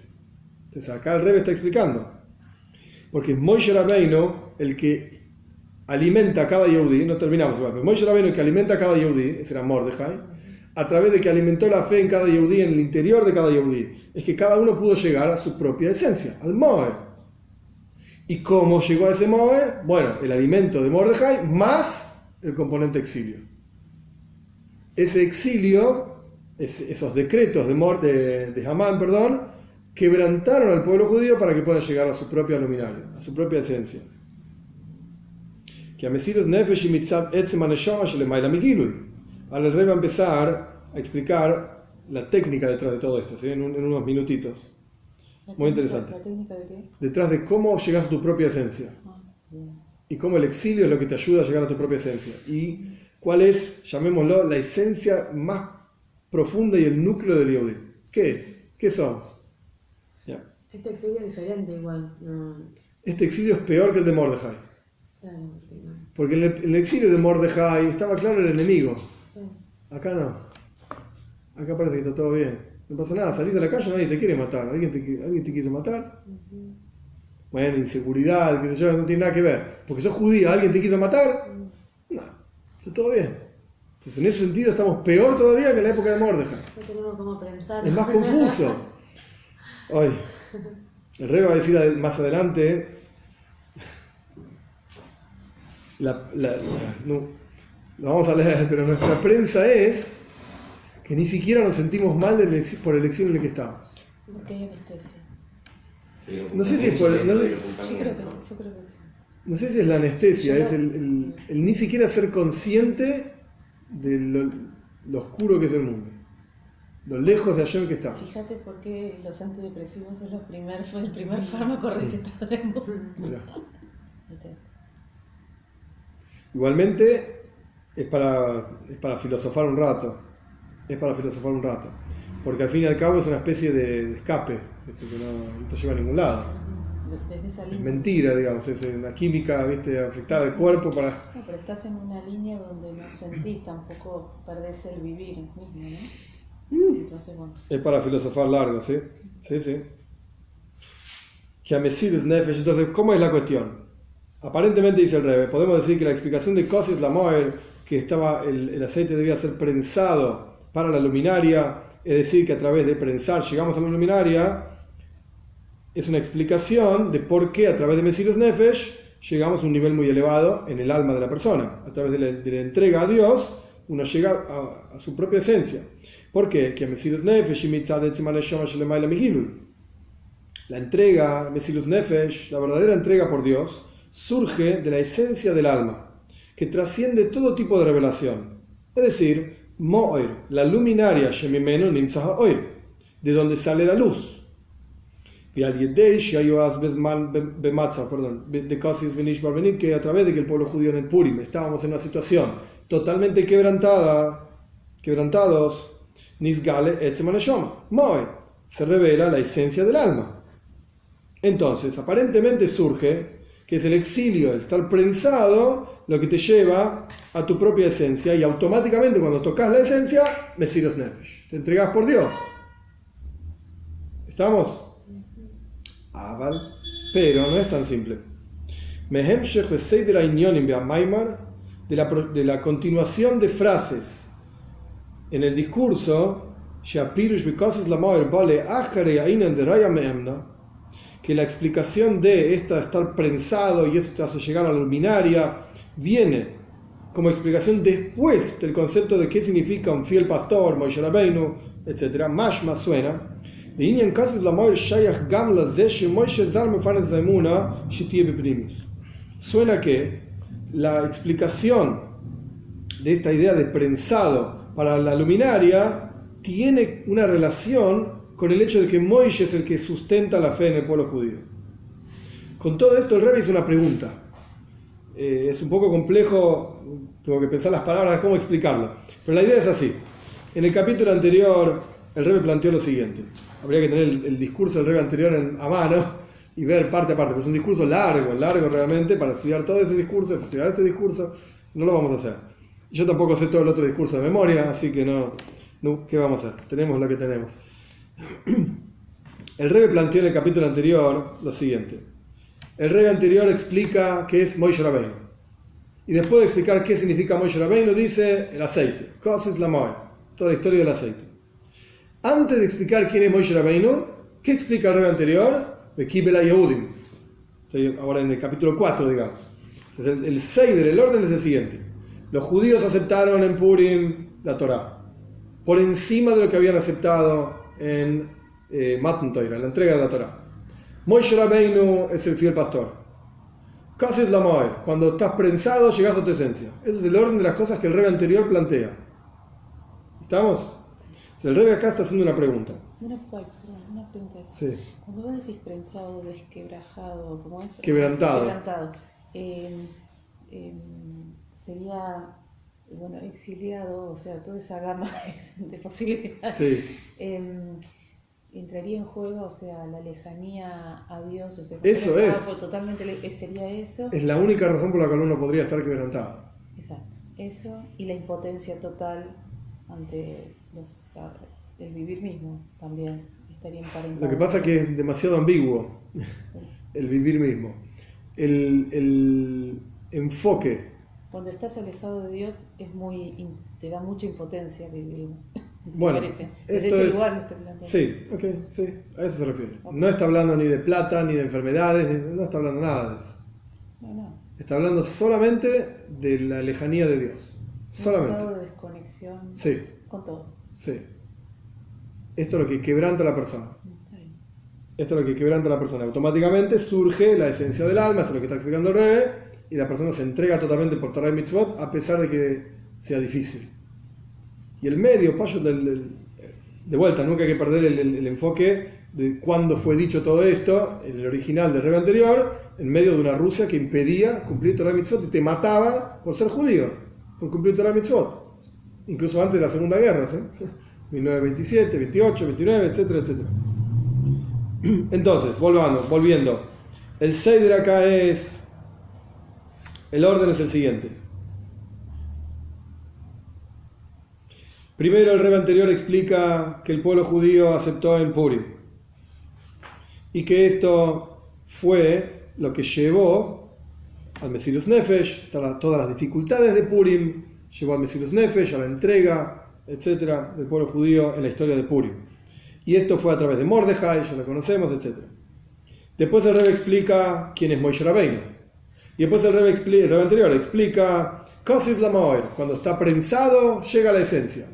A: Entonces acá el Rebbe está explicando. Porque Moishe Rabbeinu, el que alimenta a cada Yehudí, no terminamos, pero Moishe Rabbeinu, el que alimenta a cada Yehudí, ese era Mordejai, a través de que alimentó la fe en cada yehudí, en el interior de cada yehudí, es que cada uno pudo llegar a su propia esencia, al Moed. ¿Y cómo llegó a ese Moed? Bueno, el alimento de Mordejai más el componente exilio. Ese exilio, esos decretos de Hamán, quebrantaron al pueblo judío para que pueda llegar a su propia luminaria, a su propia esencia. Ahora el rey va a empezar a explicar la técnica detrás de todo esto, ¿sí? en unos minutitos. Muy interesante.
C: ¿La técnica de qué?
A: Detrás de cómo llegas a tu propia esencia. Y cómo el exilio es lo que te ayuda a llegar a tu propia esencia. Y cuál es, llamémoslo, la esencia más profunda y el núcleo del Yehudí. ¿Qué es? ¿Qué somos? ¿Ya?
C: Este exilio es diferente igual. No.
A: Este exilio es peor que el de Mordejai.
C: Claro, porque no.
A: Porque en el exilio de Mordejai estaba claro el enemigo.
C: Claro.
A: Acá no. Acá parece que está todo bien. No pasa nada, salís a la calle, nadie te quiere matar. ¿Alguien te quiere matar? Bueno, inseguridad, qué sé yo, no tiene nada que ver. Porque sos judía, ¿alguien te quiso matar? No, está todo bien. Entonces, en ese sentido estamos peor todavía que en la época de Mordejai.
C: No tenemos cómo pensar.
A: Es más confuso. Hoy, el rey va a decir más adelante, no, lo vamos a leer, pero nuestra prensa es que ni siquiera nos sentimos mal por el exilio en el que estamos.
C: Porque hay anestesia.
A: No sé si es por,
C: Yo creo que sí.
A: No sé si es la anestesia, es el ni siquiera ser consciente de lo oscuro que es el mundo, lo lejos de Hashem que estamos.
C: Fíjate por qué los antidepresivos son fue el primer fármaco recetado en el mundo.
A: Igualmente es para filosofar un rato. Porque al fin y al cabo es una especie de escape, que no te lleva a ningún lado.
C: Desde esa línea.
A: Es mentira, digamos, es una química, afectar al cuerpo para...
C: No, pero estás en una línea donde no sentís, tampoco perdés el vivir mismo, ¿no? Entonces, bueno.
A: Es para filosofar largo, ¿sí? Sí. Que a Mesías Nefesh, entonces, ¿cómo es la cuestión? Aparentemente dice el Rebbe, podemos decir que la explicación de Kosis Lamoer, que el aceite debía ser prensado para la luminaria, es decir, que a través de prensar llegamos a la luminaria, es una explicación de por qué a través de Mesías Nefesh llegamos a un nivel muy elevado en el alma de la persona. A través de la entrega a Dios, uno llega a su propia esencia. ¿Por qué? Que Mesías Nefesh y la entrega, Mesías Nefesh, la verdadera entrega por Dios, surge de la esencia del alma, que trasciende todo tipo de revelación. Es decir, Mo'er, la luminaria, Shemimeno Nimtzah Oir, de donde sale la luz. Que a través de que el pueblo judío en el Purim estábamos en una situación totalmente quebrantados, Nisgale Etzem Neshama, Mo'er, se revela la esencia del alma. Entonces, aparentemente surge que es el exilio, el estar prensado, lo que te lleva a tu propia esencia, y automáticamente cuando tocas la esencia, Mesías Nefesh, te entregas por Dios. ¿Estamos? Pero no es tan simple. De la continuación de frases en el discurso, que la explicación de estar prensado y eso te hace llegar a la luminaria viene como explicación después del concepto de qué significa un fiel pastor, Moshe Rabbeinu, etc. Mashma suena. Suena que la explicación de esta idea de prensado para la luminaria tiene una relación con el hecho de que Moisés es el que sustenta la fe en el pueblo judío. Con todo esto el Rebbe hizo una pregunta. Es un poco complejo, tengo que pensar las palabras de cómo explicarlo. Pero la idea es así. En el capítulo anterior el Rebbe planteó lo siguiente. Habría que tener el discurso del Rebbe anterior a mano y ver parte a parte. Pero es un discurso largo realmente, para estudiar todo ese discurso, para estudiar este discurso, no lo vamos a hacer. Yo tampoco sé todo el otro discurso de memoria, así que no, ¿qué vamos a hacer? Tenemos lo que tenemos. El Rebbe planteó en el capítulo anterior lo siguiente. El Rebbe anterior explica qué es Moshe Rabbeinu. Y después de explicar qué significa Moshe Rabbeinu, dice el aceite. Kosis Lamoer. toda la historia del aceite. Antes de explicar quién es Moshe Rabbeinu, ¿qué explica el Rebbe anterior? Bekibel Yehudim. Ahora en el capítulo 4, digamos. Entonces el Seider, el orden es el siguiente. Los judíos aceptaron en Purim la Torá, por encima de lo que habían aceptado en Matan Torah, en la entrega de la Torá. Moshe Rabbeinu es el fiel pastor. Casi es la Moed. Cuando estás prensado, llegas a tu esencia. Ese es el orden de las cosas que el Rebbe anterior plantea. ¿Estamos? El Rebbe acá está haciendo una pregunta.
C: Una pregunta es,
A: Sí.
C: cuando vos decís prensado, desquebrajado, ¿cómo es?
A: Quebrantado.
C: Sería, bueno, exiliado, o sea, toda esa gama de posibilidades.
A: Sí.
C: Entraría en juego, o sea, la lejanía a Dios, o sea,
A: Eso es.
C: totalmente sería eso.
A: Es la única razón por la cual uno podría estar quebrantado.
C: Exacto, eso y la impotencia total ante el vivir mismo también estaría emparentado.
A: Lo que pasa es que es demasiado ambiguo el vivir mismo. El enfoque.
C: Cuando estás alejado de Dios te da mucha impotencia vivir.
A: Bueno,
C: Desde
A: esto
C: ese
A: es,
C: lugar me estoy planteando.
A: sí, sí, a eso se refiere.
C: Okay.
A: No está hablando ni de plata, ni de enfermedades, no está hablando nada de eso.
C: No.
A: Está hablando solamente de la lejanía de Dios. Solamente.
C: Un estado de desconexión
A: Sí,
C: con todo.
A: sí. Esto es lo que quebranta a la persona.
C: Está bien.
A: Esto es lo que quebranta a la persona. Automáticamente surge la esencia del alma, esto es lo que está explicando el Rebbe, y la persona se entrega totalmente por Torah y Mitzvot, a pesar de que sea difícil. Y el medio, paso de vuelta, nunca hay que perder el enfoque de cuándo fue dicho todo esto, en el original del Rebbe anterior, en medio de una Rusia que impedía cumplir Torah y Mitzvot y te mataba por ser judío, por cumplir Torah y Mitzvot. Incluso antes de la Segunda Guerra, ¿sí? 1927, 28, 29, etcétera, etcétera. Entonces, volviendo. El Seider acá es... El orden es el siguiente. Primero el Rebbe anterior explica que el pueblo judío aceptó en Purim. Y que esto fue lo que llevó al Mesirus Nefesh, todas las dificultades de Purim, llevó al Mesirus Nefesh, a la entrega, etcétera, del pueblo judío en la historia de Purim. Y esto fue a través de Mordejai, ya lo conocemos, etcétera. Después el Rebbe explica quién es Moshe Rabbeinu. Y después el Rebbe anterior explica Kosis la Moer, cuando está prensado llega a la esencia.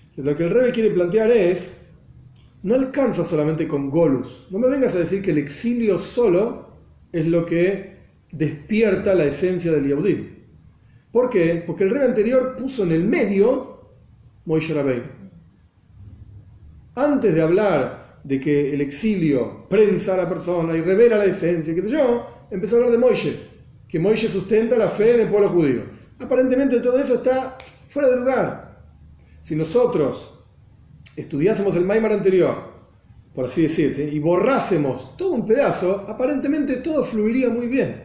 A: Entonces, lo que el Rebbe quiere plantear es, no alcanza solamente con Golus. No me vengas a decir que el exilio solo es lo que despierta la esencia del Yehudí. ¿Por qué? Porque el Rebbe anterior puso en el medio Moshe Rabbeinu. Antes de hablar de que el exilio prensa a la persona y revela la esencia, qué sé yo, empezó a hablar de Moshe, que Moshe sustenta la fe en el pueblo judío. Aparentemente todo eso está fuera de lugar. Si nosotros estudiásemos el Maimar anterior, por así decirse, y borrásemos todo un pedazo, aparentemente todo fluiría muy bien.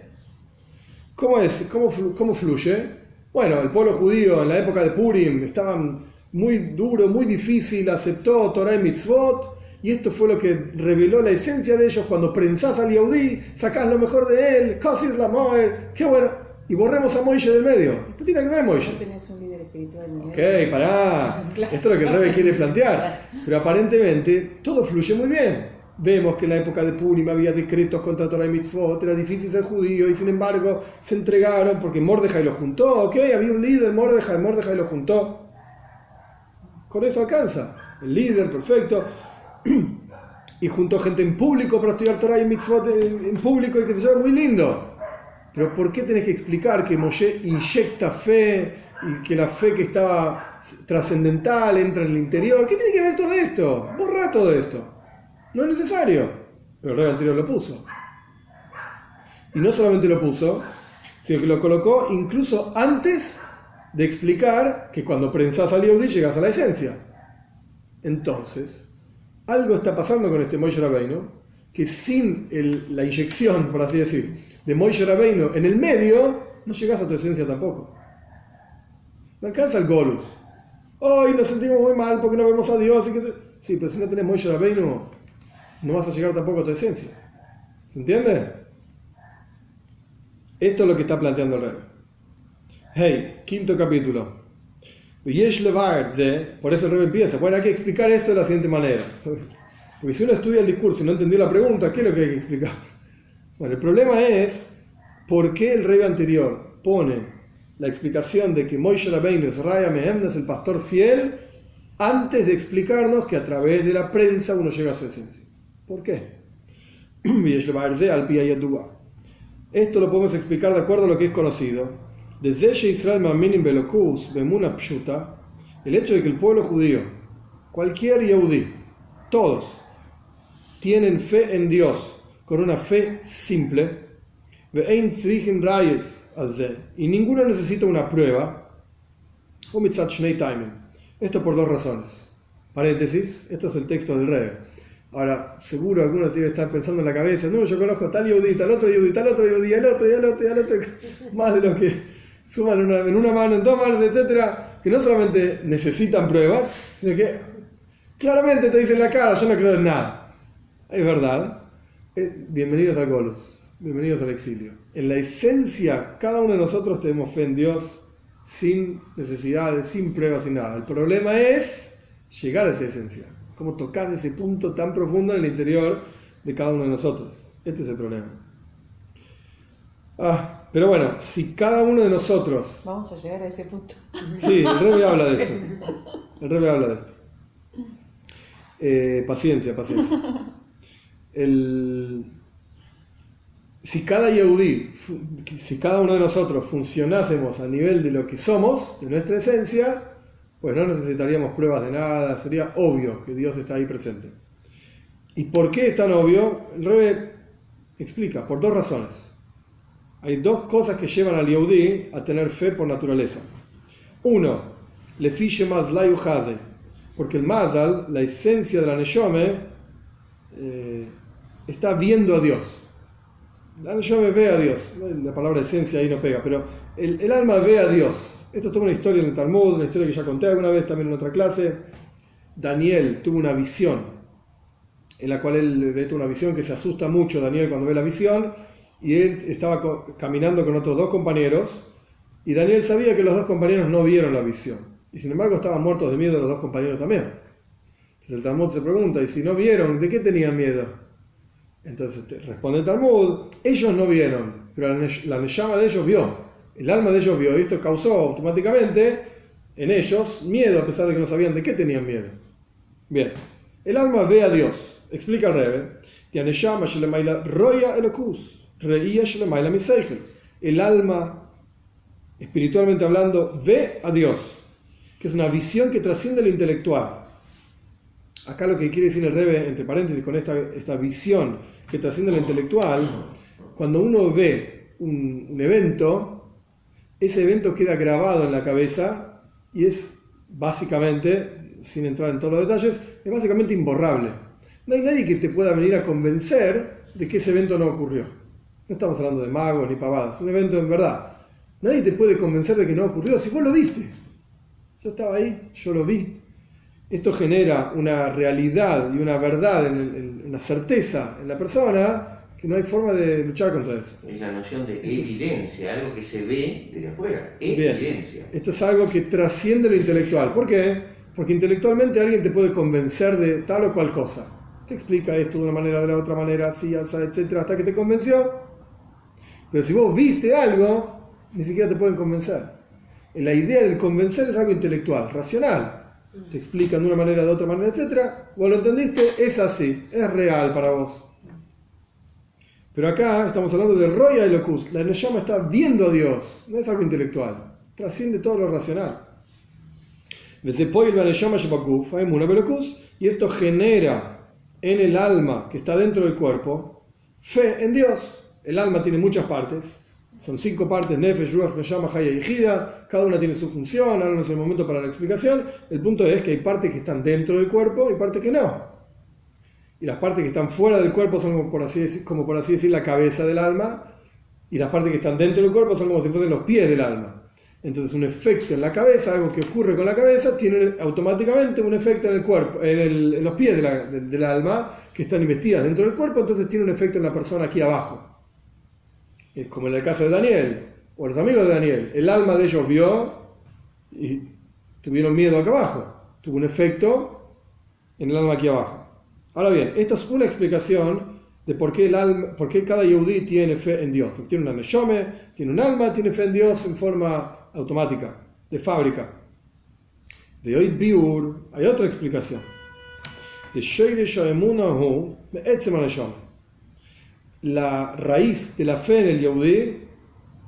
A: ¿Cómo es? ¿Cómo fluye? Bueno, el pueblo judío en la época de Purim estaba muy duro, muy difícil, aceptó Torah y Mitzvot, y esto fue lo que reveló la esencia de ellos. Cuando prensás al Yehudí, sacás lo mejor de él, Kosis la Moer, qué bueno. Y borremos a Moshe del medio. ¿Qué tiene que ver Moshe?
C: No tenés un líder espiritual.
A: Ok, pará.
C: Claro.
A: Esto es lo que el Rebbe quiere plantear. Pero aparentemente todo fluye muy bien. Vemos que en la época de Purim había decretos contra Torah y Mitzvot, era difícil ser judío y sin embargo se entregaron porque Mordejai lo juntó. Ok, había un líder, Mordejai lo juntó. Con esto alcanza. El líder, perfecto. Y juntó gente en público para estudiar Torah y Mitzvot en público y que se yo, muy lindo. Pero ¿por qué tenés que explicar que Moshe inyecta fe y que la fe que estaba trascendental entra en el interior? ¿Qué tiene que ver todo esto? Borra todo esto. No es necesario. Pero el Rebbe anterior lo puso. Y no solamente lo puso, sino que lo colocó incluso antes de explicar que cuando prensás al Yehudí llegas a la esencia. Entonces, algo está pasando con este Moshe Rabbeinu, que sin la inyección, por así decir, de Moshe Rabbeinu en el medio, no llegas a tu esencia tampoco. No alcanza el Golus. Hoy nos sentimos muy mal porque no vemos a Dios. Sí, pero si no tenés Moshe Rabbeinu, no vas a llegar tampoco a tu esencia. ¿Se entiende? Esto es lo que está planteando el Rebbe. Hey, quinto capítulo. Por eso el Rebbe empieza. Bueno, hay que explicar esto de la siguiente manera. Porque si uno estudia el discurso y no entendió la pregunta, ¿qué es lo que hay que explicar? Bueno, el problema es por qué el Rebbe anterior pone la explicación de que Moshe Rabbeinu es Raya Mehem, es el pastor fiel, antes de explicarnos que a través de la prensa uno llega a su esencia. ¿Por qué? Esto lo podemos explicar de acuerdo a lo que es conocido. Desde Israel Maminim Belokus, Bemuna Pshuta, el hecho de que el pueblo judío, cualquier Yehudí, todos, tienen fe en Dios con una fe simple, y ninguno necesita una prueba. Esto por dos razones. Paréntesis, esto es el texto del Rebbe. Ahora, seguro algunos deben estar pensando en la cabeza, no, yo conozco tal Yehudí, tal otro Yehudí, tal otro Yehudí, al otro, más de lo que suman en una mano, en dos manos, etcétera, que no solamente necesitan pruebas, sino que claramente te dicen en la cara, yo no creo en nada. Es verdad. Bienvenidos al Golus, bienvenidos al exilio. En la esencia, cada uno de nosotros tenemos fe en Dios sin necesidades, sin pruebas, sin nada. El problema es llegar a esa esencia. Cómo tocar ese punto tan profundo en el interior de cada uno de nosotros. Este es el problema. Pero bueno, si cada uno de nosotros...
C: Vamos a llegar a ese punto.
A: Sí, el Rebbe habla de esto. El Rebbe habla de esto. Paciencia. Si cada Yehudí, si cada uno de nosotros funcionásemos a nivel de lo que somos, de nuestra esencia, pues no necesitaríamos pruebas de nada, sería obvio que Dios está ahí presente. ¿Y por qué es tan obvio? El Rebbe explica, por dos razones. Hay dos cosas que llevan al Yehudí a tener fe por naturaleza. Uno, lefi shemaz la yuchazei, porque el mazal, la esencia de la neshome, está viendo a Dios. La neshome ve a Dios. La palabra esencia ahí no pega, pero el alma ve a Dios. Esto es toda una historia en el Talmud, una historia que ya conté alguna vez también en otra clase. Daniel tuvo una visión, en la cual él ve una visión que se asusta mucho Daniel cuando ve la visión, y él estaba caminando con otros dos compañeros, y Daniel sabía que los dos compañeros no vieron la visión, y sin embargo estaban muertos de miedo los dos compañeros también. Entonces el Talmud se pregunta, ¿y si no vieron, de qué tenían miedo? Entonces responde el Talmud, ellos no vieron, pero la neshama de ellos vio. El alma de ellos vio, y esto causó automáticamente en ellos miedo, a pesar de que no sabían de qué tenían miedo. Bien, el alma ve a Dios, explica el Rebbe, el alma, espiritualmente hablando, ve a Dios, que es una visión que trasciende lo intelectual. Acá lo que quiere decir el Rebbe, entre paréntesis, con esta visión que trasciende lo intelectual, cuando uno ve un evento, ese evento queda grabado en la cabeza y es básicamente, sin entrar en todos los detalles, es básicamente imborrable. No hay nadie que te pueda venir a convencer de que ese evento no ocurrió. No estamos hablando de magos ni pavadas, es un evento en verdad. Nadie te puede convencer de que no ocurrió si vos lo viste. Yo estaba ahí, yo lo vi. Esto genera una realidad y una verdad, una certeza en la persona, que no hay forma de luchar contra eso.
B: Es la noción de evidencia, algo que se ve desde afuera. Evidencia.
A: Esto es algo que trasciende lo intelectual. ¿Por qué? Porque intelectualmente alguien te puede convencer de tal o cual cosa. Te explica esto de una manera, de la otra manera, así, así, etcétera, hasta que te convenció. Pero si vos viste algo, ni siquiera te pueden convencer. La idea del convencer es algo intelectual, racional. Te explican de una manera, de otra manera, etcétera. Vos lo entendiste, es así, es real para vos. Pero acá estamos hablando de Roya Elokus. La Neshama está viendo a Dios, no es algo intelectual, trasciende todo lo racional. Y esto genera en el alma que está dentro del cuerpo fe en Dios. El alma tiene muchas partes, son 5 partes: Nefesh, Ruach, Neshama, Haya y Hida. Cada una tiene su función, ahora no es el momento para la explicación. El punto es que hay partes que están dentro del cuerpo y partes que no. Y las partes que están fuera del cuerpo son como por así decir la cabeza del alma, y las partes que están dentro del cuerpo son como si fuesen los pies del alma. Entonces un efecto en la cabeza, algo que ocurre con la cabeza, tiene automáticamente un efecto en el cuerpo, en los pies del alma, que están investidas dentro del cuerpo, entonces tiene un efecto en la persona aquí abajo. Es como en el caso de Daniel, o los amigos de Daniel, el alma de ellos vio y tuvieron miedo acá abajo. Tuvo un efecto en el alma aquí abajo. Ahora bien, esta es una explicación de por qué cada Yehudí tiene fe en Dios. Porque tiene una neshome, tiene un alma, tiene fe en Dios en forma automática, de fábrica. De Oid Biur hay otra explicación. De Shoyresh Emunahu Me'etzem HaNeshome. La raíz de la fe en el Yehudí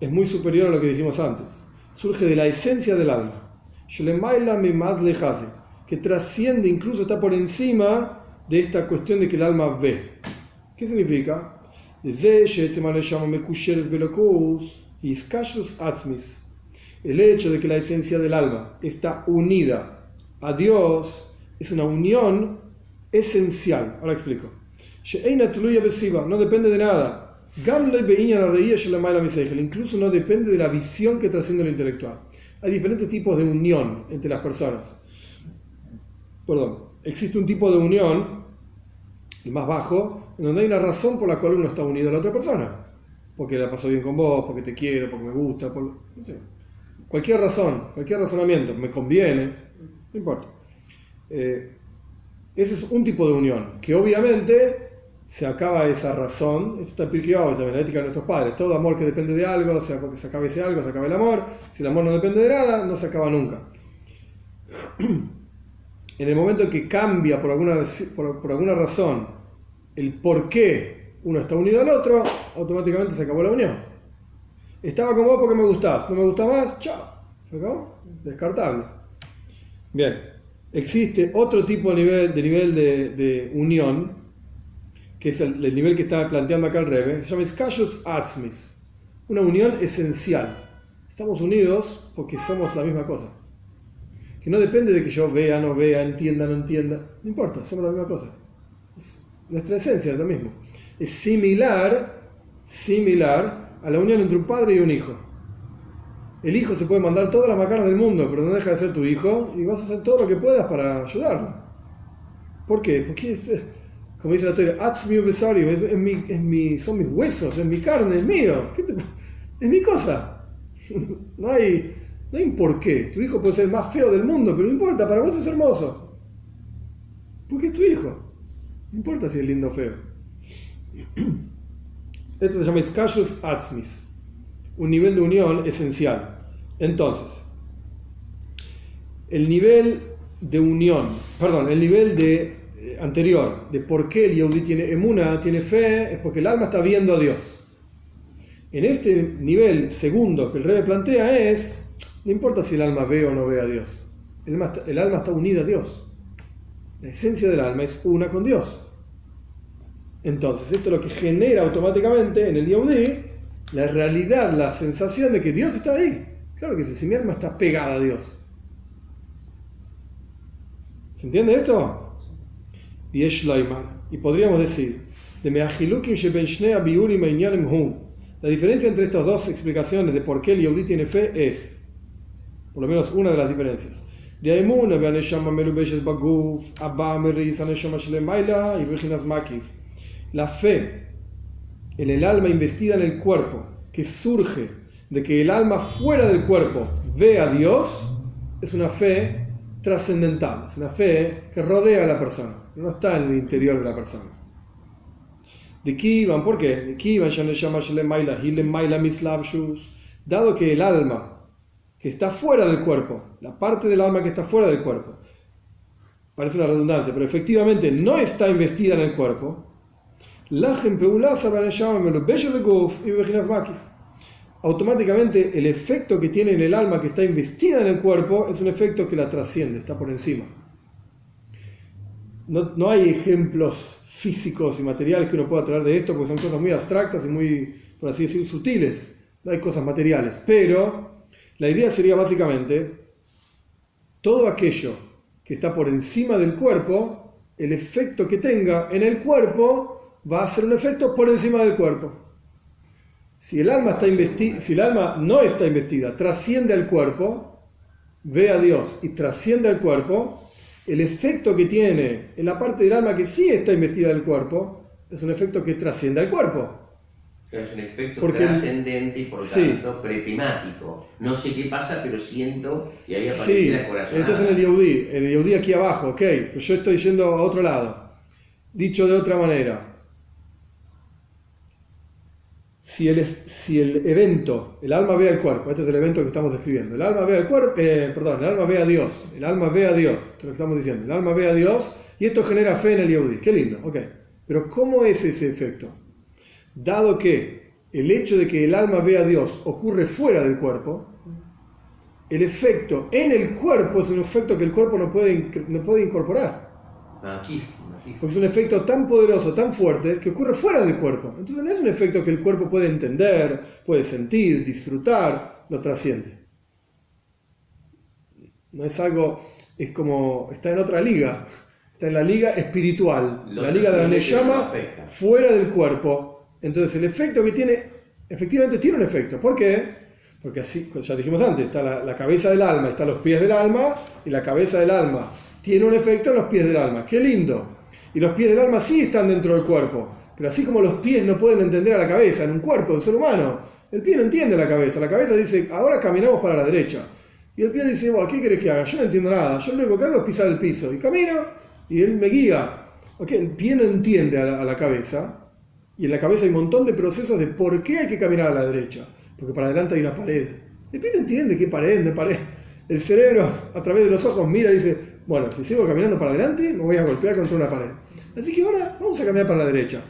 A: es muy superior a lo que dijimos antes. Surge de la esencia del alma. Que trasciende, incluso está por encima de esta cuestión de que el alma ve. ¿Qué significa? El hecho de que la esencia del alma está unida a Dios es una unión esencial. Ahora explico. No depende de nada. Incluso no depende de la visión que trasciende lo intelectual. Hay diferentes tipos de unión entre las personas. Existe un tipo de unión, el más bajo, en donde hay una razón por la cual uno está unido a la otra persona. Porque la paso bien con vos, porque te quiero, porque me gusta, no sé. Cualquier razón, cualquier razonamiento, me conviene, no importa. Ese es un tipo de unión, que obviamente se acaba esa razón. Esto está explicado en la ética de nuestros padres. Todo amor que depende de algo, o sea, porque se acaba ese algo, se acaba el amor. Si el amor no depende de nada, no se acaba nunca. En el momento en que cambia por alguna razón el por qué uno está unido al otro, automáticamente se acabó la unión. Estaba con vos porque me gustás, no me gusta más, chao, se acabó, descartable. Bien, existe otro tipo de nivel de unión, que es el nivel que está planteando acá el Rebbe, se llama Iskashus Atzmis, una unión esencial. Estamos unidos porque somos la misma cosa. Que no depende de que yo vea, no vea, entienda, no entienda. No importa, somos la misma cosa. Nuestra esencia es lo mismo. Es similar a la unión entre un padre y un hijo. El hijo se puede mandar todas las macanas del mundo, pero no deja de ser tu hijo y vas a hacer todo lo que puedas para ayudarlo. ¿Por qué? Porque como dice la teoría, son mis huesos, es mi carne, es mío. Es mi cosa. No hay un por qué. Tu hijo puede ser el más feo del mundo, pero no importa, para vos es hermoso. Porque es tu hijo. No importa si es lindo o feo. Esto se llama Iskashus Atzmis, un nivel de unión esencial. Entonces, el nivel de unión, el nivel anterior de por qué el Yehudí tiene emuna, tiene fe, es porque el alma está viendo a Dios. En este nivel segundo que el Rebbe plantea no importa si el alma ve o no ve a Dios. El alma está unida a Dios. La esencia del alma es una con Dios. Entonces, esto es lo que genera automáticamente en el Yehudí la realidad, la sensación de que Dios está ahí. Claro que sí, si mi alma está pegada a Dios. ¿Se entiende esto? Y podríamos decir, la diferencia entre estas dos explicaciones de por qué el Yehudí tiene fe es, por lo menos una de las diferencias, la fe en el alma investida en el cuerpo, que surge de que el alma fuera del cuerpo ve a Dios, es una fe trascendental, es una fe que rodea a la persona, no está en el interior de la persona. De Kivan, ¿por qué? De Kivan ya le llama dado que el alma que está fuera del cuerpo, la parte del alma que está fuera del cuerpo, parece una redundancia, pero efectivamente no está investida en el cuerpo, automáticamente el efecto que tiene en el alma que está investida en el cuerpo es un efecto que la trasciende, está por encima. No hay ejemplos físicos y materiales que uno pueda traer de esto, porque son cosas muy abstractas y muy, por así decir, sutiles. No hay cosas materiales, pero la idea sería básicamente todo aquello que está por encima del cuerpo, el efecto que tenga en el cuerpo va a ser un efecto por encima del cuerpo. Si el alma no está investida, trasciende al cuerpo, ve a Dios y trasciende al cuerpo, el efecto que tiene en la parte del alma que sí está investida del cuerpo es un efecto que trasciende al cuerpo.
B: O sea, es un efecto
A: Porque
B: trascendente y por
A: sí.
B: tanto pretemático. No sé qué pasa, pero siento y ahí aparece
A: Sí,
B: la corazonada.
A: entonces en el Yehudí aquí abajo, ok, pues yo estoy yendo a otro lado. Dicho de otra manera, si el evento, el alma ve al cuerpo, este es el evento que estamos describiendo, el alma ve al cuerpo, el alma ve a Dios, el alma ve a Dios, esto es lo que estamos diciendo, el alma ve a Dios y esto genera fe en el Yehudí, qué lindo, ok. Pero ¿cómo es ese efecto? Dado que el hecho de que el alma ve a Dios ocurre fuera del cuerpo, el efecto en el cuerpo es un efecto que el cuerpo no puede incorporar.
B: Aquí.
A: Porque es un efecto tan poderoso, tan fuerte, que ocurre fuera del cuerpo. Entonces no es un efecto que el cuerpo puede entender, puede sentir, disfrutar, lo trasciende. No es algo, es como, está en otra liga. Está en la liga espiritual, la liga de la Neshama fuera del cuerpo. Entonces el efecto que tiene, efectivamente tiene un efecto. ¿Por qué? Porque así, ya dijimos antes, está la cabeza del alma, están los pies del alma, y la cabeza del alma tiene un efecto en los pies del alma. ¡Qué lindo! Y los pies del alma sí están dentro del cuerpo, pero así como los pies no pueden entender a la cabeza en un cuerpo del ser humano, el pie no entiende a la cabeza dice, ahora caminamos para la derecha. Y el pie dice, bueno, ¿qué querés que haga? Yo no entiendo nada, yo lo único que hago es pisar el piso, y camino, y él me guía. Okay, el pie no entiende a la cabeza, y en la cabeza hay un montón de procesos de por qué hay que caminar a la derecha, porque para adelante hay una pared. El pie no entiende qué pared, no pared. El cerebro, a través de los ojos, mira y dice, bueno, si sigo caminando para adelante, me voy a golpear contra una pared. Así que ahora vamos a caminar para la derecha.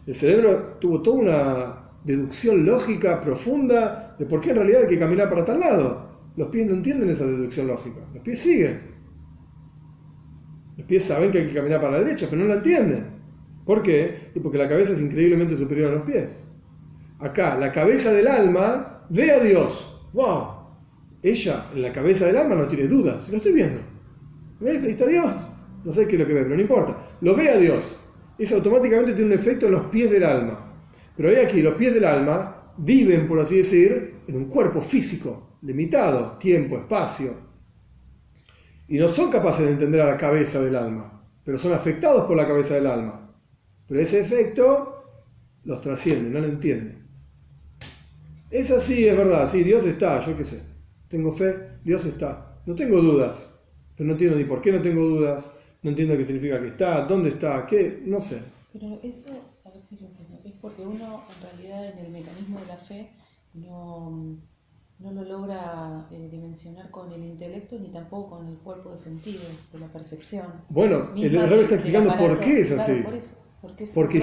A: El cerebro tuvo toda una deducción lógica profunda de por qué en realidad hay que caminar para tal lado. Los pies no entienden esa deducción lógica. Los pies siguen. Los pies saben que hay que caminar para la derecha, pero no la entienden. ¿Por qué? Y porque la cabeza es increíblemente superior a los pies. Acá, la cabeza del alma ve a Dios. ¡Wow! Ella, en la cabeza del alma, no tiene dudas. Lo estoy viendo. ¿Ves? Ahí está Dios. No sé qué es lo que ve, pero no importa. Lo ve a Dios. Eso automáticamente tiene un efecto en los pies del alma. Pero hay aquí, los pies del alma viven, por así decir, en un cuerpo físico, limitado, tiempo, espacio. Y no son capaces de entender a la cabeza del alma, pero son afectados por la cabeza del alma. Pero ese efecto los trasciende, no lo entienden. Es así, es verdad, sí, Dios está, yo qué sé. Tengo fe, Dios está. No tengo dudas, pero no entiendo ni por qué no tengo dudas. No entiendo qué significa que está, dónde está, qué, no sé.
C: Pero eso, a ver si lo entiendo, es porque uno en realidad en el mecanismo de la fe no lo logra dimensionar con el intelecto ni tampoco con el cuerpo de sentidos, de la percepción.
A: Bueno, el Rebbe está explicando por qué es así.
C: Claro, por eso,
A: porque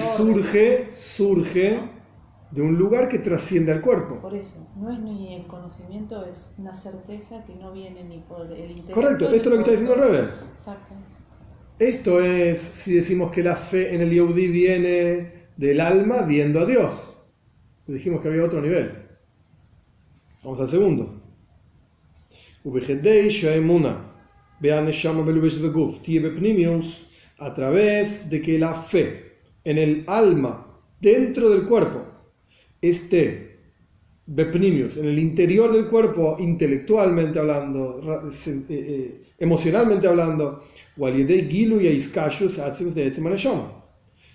A: surge de un lugar que trasciende al cuerpo.
C: Por eso, no es ni el conocimiento, es una certeza que no viene ni por el intelecto.
A: Correcto, esto es lo que está diciendo el Rebbe.
C: Exacto, eso.
A: Esto es si decimos que la fe en el Yehudí viene del alma viendo a Dios. Dijimos que había otro nivel. Vamos al segundo. A través de que la fe en el alma dentro del cuerpo esté bepnimius, en el interior del cuerpo, intelectualmente hablando, emocionalmente hablando,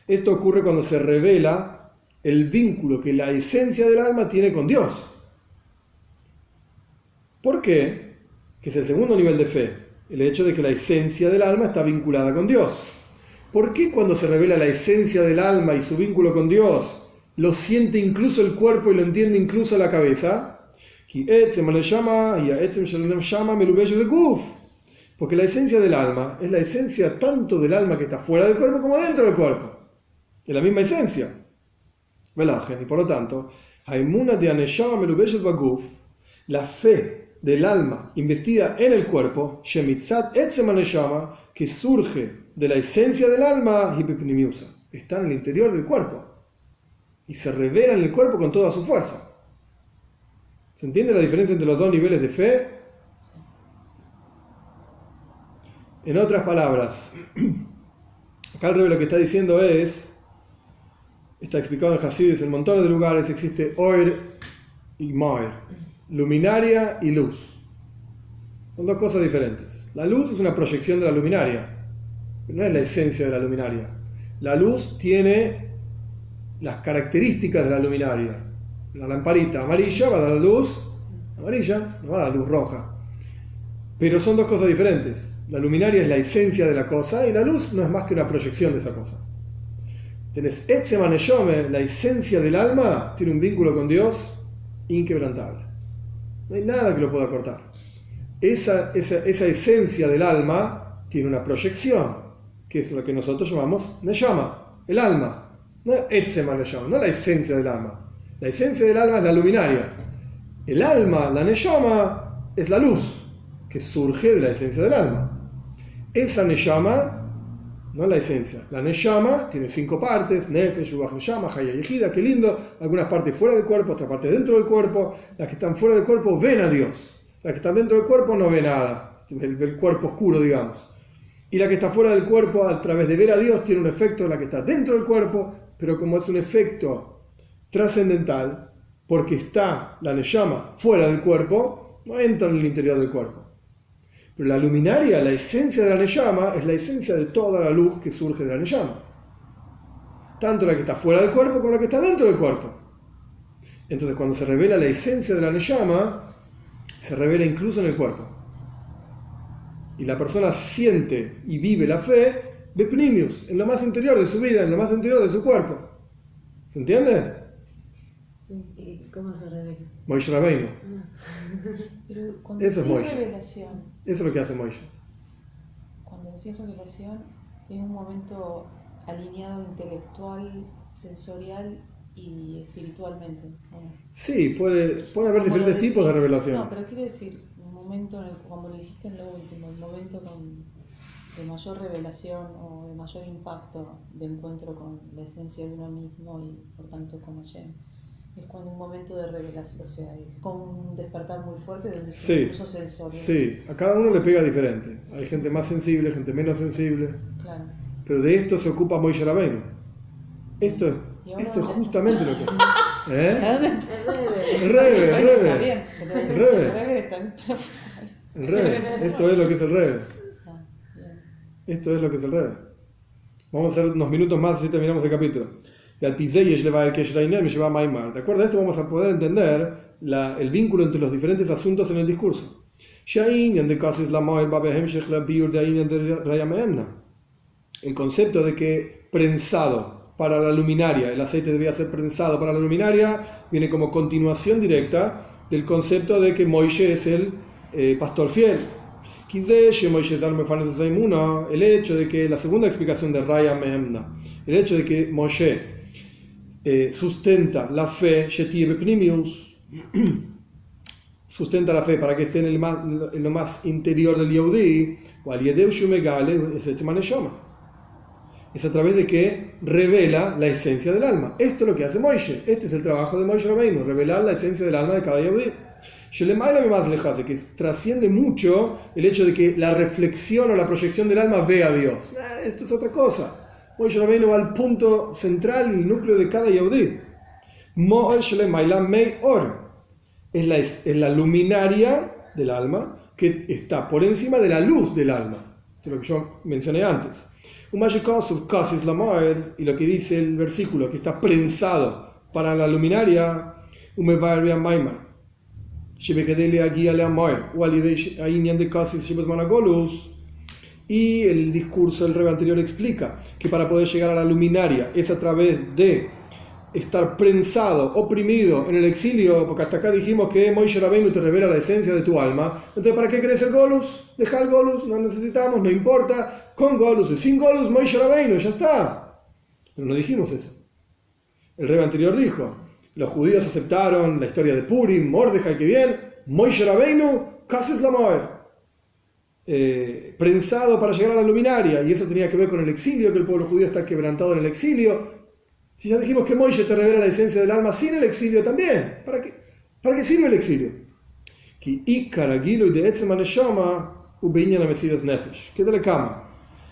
A: esto ocurre cuando se revela el vínculo que la esencia del alma tiene con Dios. ¿Por qué? Que es el segundo nivel de fe, el hecho de que la esencia del alma está vinculada con Dios. ¿Por qué cuando se revela la esencia del alma y su vínculo con Dios, lo siente incluso el cuerpo y lo entiende incluso la cabeza? Porque la esencia del alma es la esencia tanto del alma que está fuera del cuerpo como dentro del cuerpo. Es la misma esencia. Y por lo tanto, la fe del alma investida en el cuerpo, que surge de la esencia del alma, está en el interior del cuerpo y se revela en el cuerpo con toda su fuerza. ¿Se entiende la diferencia entre los dos niveles de fe? En otras palabras, acá el Rebbe lo que está diciendo está explicado en Hasidus, en montones de lugares existe Oir y Moir, luminaria y luz. Son dos cosas diferentes. La luz es una proyección de la luminaria, no es la esencia de la luminaria. La luz tiene las características de la luminaria. La lamparita amarilla va a dar luz amarilla, no va a dar luz roja. Pero son dos cosas diferentes. La luminaria es la esencia de la cosa y la luz no es más que una proyección de esa cosa. Tenés Etzema Neshome, la esencia del alma, tiene un vínculo con Dios inquebrantable. No hay nada que lo pueda cortar. Esa esencia del alma tiene una proyección, que es lo que nosotros llamamos Neshama, el alma. No es Etzema Neshama, no la esencia del alma. La esencia del alma es la luminaria. El alma, la Neshama, es la luz, que surge de la esencia del alma. Esa Neshama, no la esencia. La Neshama tiene 5 partes: Nefesh, Ruach Neshama, Haya y Ejida, qué lindo. Algunas partes fuera del cuerpo, otras partes dentro del cuerpo. Las que están fuera del cuerpo ven a Dios. Las que están dentro del cuerpo no ven nada. El cuerpo oscuro, digamos. Y la que está fuera del cuerpo, a través de ver a Dios, tiene un efecto en la que está dentro del cuerpo, pero como es un efecto trascendental, porque está la Neshama fuera del cuerpo, no entra en el interior del cuerpo. Pero la luminaria, la esencia de la Neshama, es la esencia de toda la luz que surge de la Neshama. Tanto la que está fuera del cuerpo como la que está dentro del cuerpo. Entonces, cuando se revela la esencia de la Neshama, se revela incluso en el cuerpo. Y la persona siente y vive la fe de Pnimius, en lo más interior de su vida, en lo más interior de su cuerpo. ¿Se entiende?
D: ¿Y cómo se revela?
A: Moishe Rabbeinu.
C: Pero cuando
A: Eso es
C: decís
A: Moishe.
C: revelación,
A: Eso es lo que hace Moishe.
C: cuando decís revelación, es un momento alineado intelectual, sensorial y espiritualmente. Bueno,
A: Sí, puede haber
C: como lo
A: diferentes
C: decís,
A: tipos de revelación.
C: No, pero quiero decir, un momento, como lo dijiste en lo último, un momento de mayor revelación o de mayor impacto de encuentro con la esencia de uno mismo y por tanto con Hashem. Es cuando un momento de revelación, o sea, es como un despertar muy fuerte donde
A: Sí,
C: incluso sensorial.
A: sí, a cada uno le pega diferente. Hay gente más sensible, gente menos sensible.
C: Claro.
A: Pero de esto se ocupa Moishe Rabbeinu. Esto
C: ¿Y ahora
A: es
C: dónde?
A: justamente lo que... ¿Eh?
D: El Rebe.
A: El Rebe, el
C: Está
A: Rebe.
C: bien, pero
A: El Rebe.
C: el Rebe está
A: El Rebe. Esto es lo que es el Rebe.
C: Ah, bien.
A: Esto es lo que es el Rebe. Vamos a hacer unos minutos más así terminamos el capítulo. Y al Pizei le va el Keshrainer me lleva a Maimar. De acuerdo a esto vamos a poder entender el vínculo entre los diferentes asuntos en el discurso. El concepto de que prensado para la luminaria, el aceite debía ser prensado para la luminaria, viene como continuación directa del concepto de que Moishe es el pastor fiel. El hecho de que la segunda explicación de Raya Mehemna, el hecho de que Moshe sustenta la fe, sustenta la fe para que esté en lo más interior del Yehudi, es a través de que revela la esencia del alma. Esto es lo que hace Moishe. Este es el trabajo de Moishe Rabbeinu, revelar la esencia del alma de cada Yehudi. Que trasciende mucho el hecho de que la reflexión o la proyección del alma ve a Dios. Esto es otra cosa. Moishe Rabbeinu va al punto central, el núcleo de cada Yehudi. Es la luminaria del alma que está por encima de la luz del alma. Esto es lo que yo mencioné antes. Y lo que dice el versículo, que está prensado para la luminaria, y el discurso del Rebbe anterior explica que para poder llegar a la luminaria es a través de estar prensado, oprimido en el exilio, porque hasta acá dijimos que Moishe Rabbeinu te revela la esencia de tu alma. Entonces, ¿para qué querés el Golus? Deja el Golus, no necesitamos, no importa. Con Golus y sin Golus, Moishe Rabbeinu, ya está. Pero no dijimos eso. El Rebbe anterior dijo, los judíos aceptaron la historia de Purim, Mordejai, que bien, Moishe Rabbeinu, Kases la Moer. Prensado para llegar a la luminaria, y eso tenía que ver con el exilio, que el pueblo judío está quebrantado en el exilio. Si ya dijimos que Moishe te revela la esencia del alma sin el exilio también, ¿para qué sirve el exilio?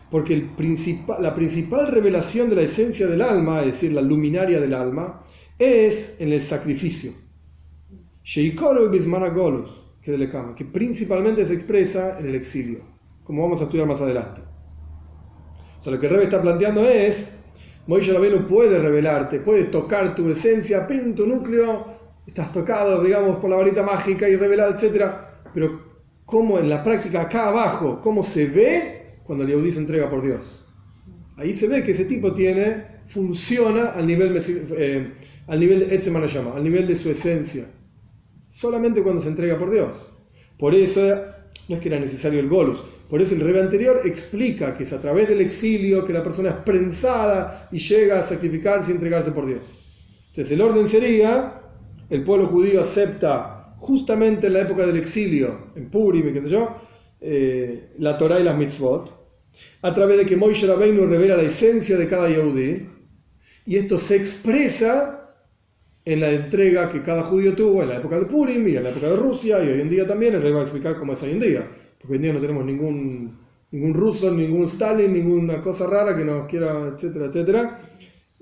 A: Porque la principal revelación de la esencia del alma, es decir, la luminaria del alma, es en el sacrificio. Que principalmente se expresa en el exilio, como vamos a estudiar más adelante. O sea, lo que el Rebbe está planteando es Moisés Rabbeinu puede revelarte, puede tocar tu esencia, pin, tu núcleo, estás tocado, digamos, por la varita mágica y revelado, etc. Pero ¿cómo en la práctica, acá abajo, cómo se ve cuando el Yehudí se entrega por Dios? Ahí se ve que ese tipo funciona al nivel de Etzem Hanashama, al nivel de su esencia. Solamente cuando se entrega por Dios. Por eso, no es que era necesario el Golus. Por eso el Rebbe anterior explica que es a través del exilio que la persona es prensada y llega a sacrificarse y entregarse por Dios. Entonces el orden sería, el pueblo judío acepta justamente en la época del exilio, en Purim y qué sé yo, la Torá y las mitzvot, a través de que Moisés Rabbeinu revela la esencia de cada Yehudí, y esto se expresa en la entrega que cada judío tuvo en la época de Purim y en la época de Rusia, y hoy en día también. El Rebbe va a explicar cómo es hoy en día, porque hoy en día no tenemos ningún ruso, ningún Stalin, ninguna cosa rara que nos quiera, etcétera, etcétera,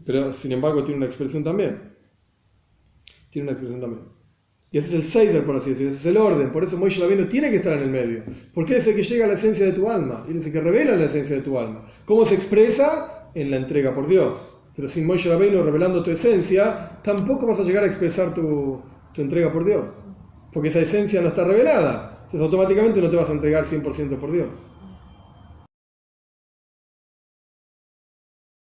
A: pero sin embargo tiene una expresión también. Y ese es el Seider, por así decirlo, ese es el orden. Por eso Moisés Rabbeinu tiene que estar en el medio, porque él es el que llega a la esencia de tu alma, él es el que revela la esencia de tu alma. ¿Cómo se expresa? En la entrega por Dios. Pero sin Moisés Rabbeinu revelando tu esencia, tampoco vas a llegar a expresar tu entrega por Dios, porque esa esencia no está revelada. Entonces automáticamente no te vas a entregar 100% por Dios.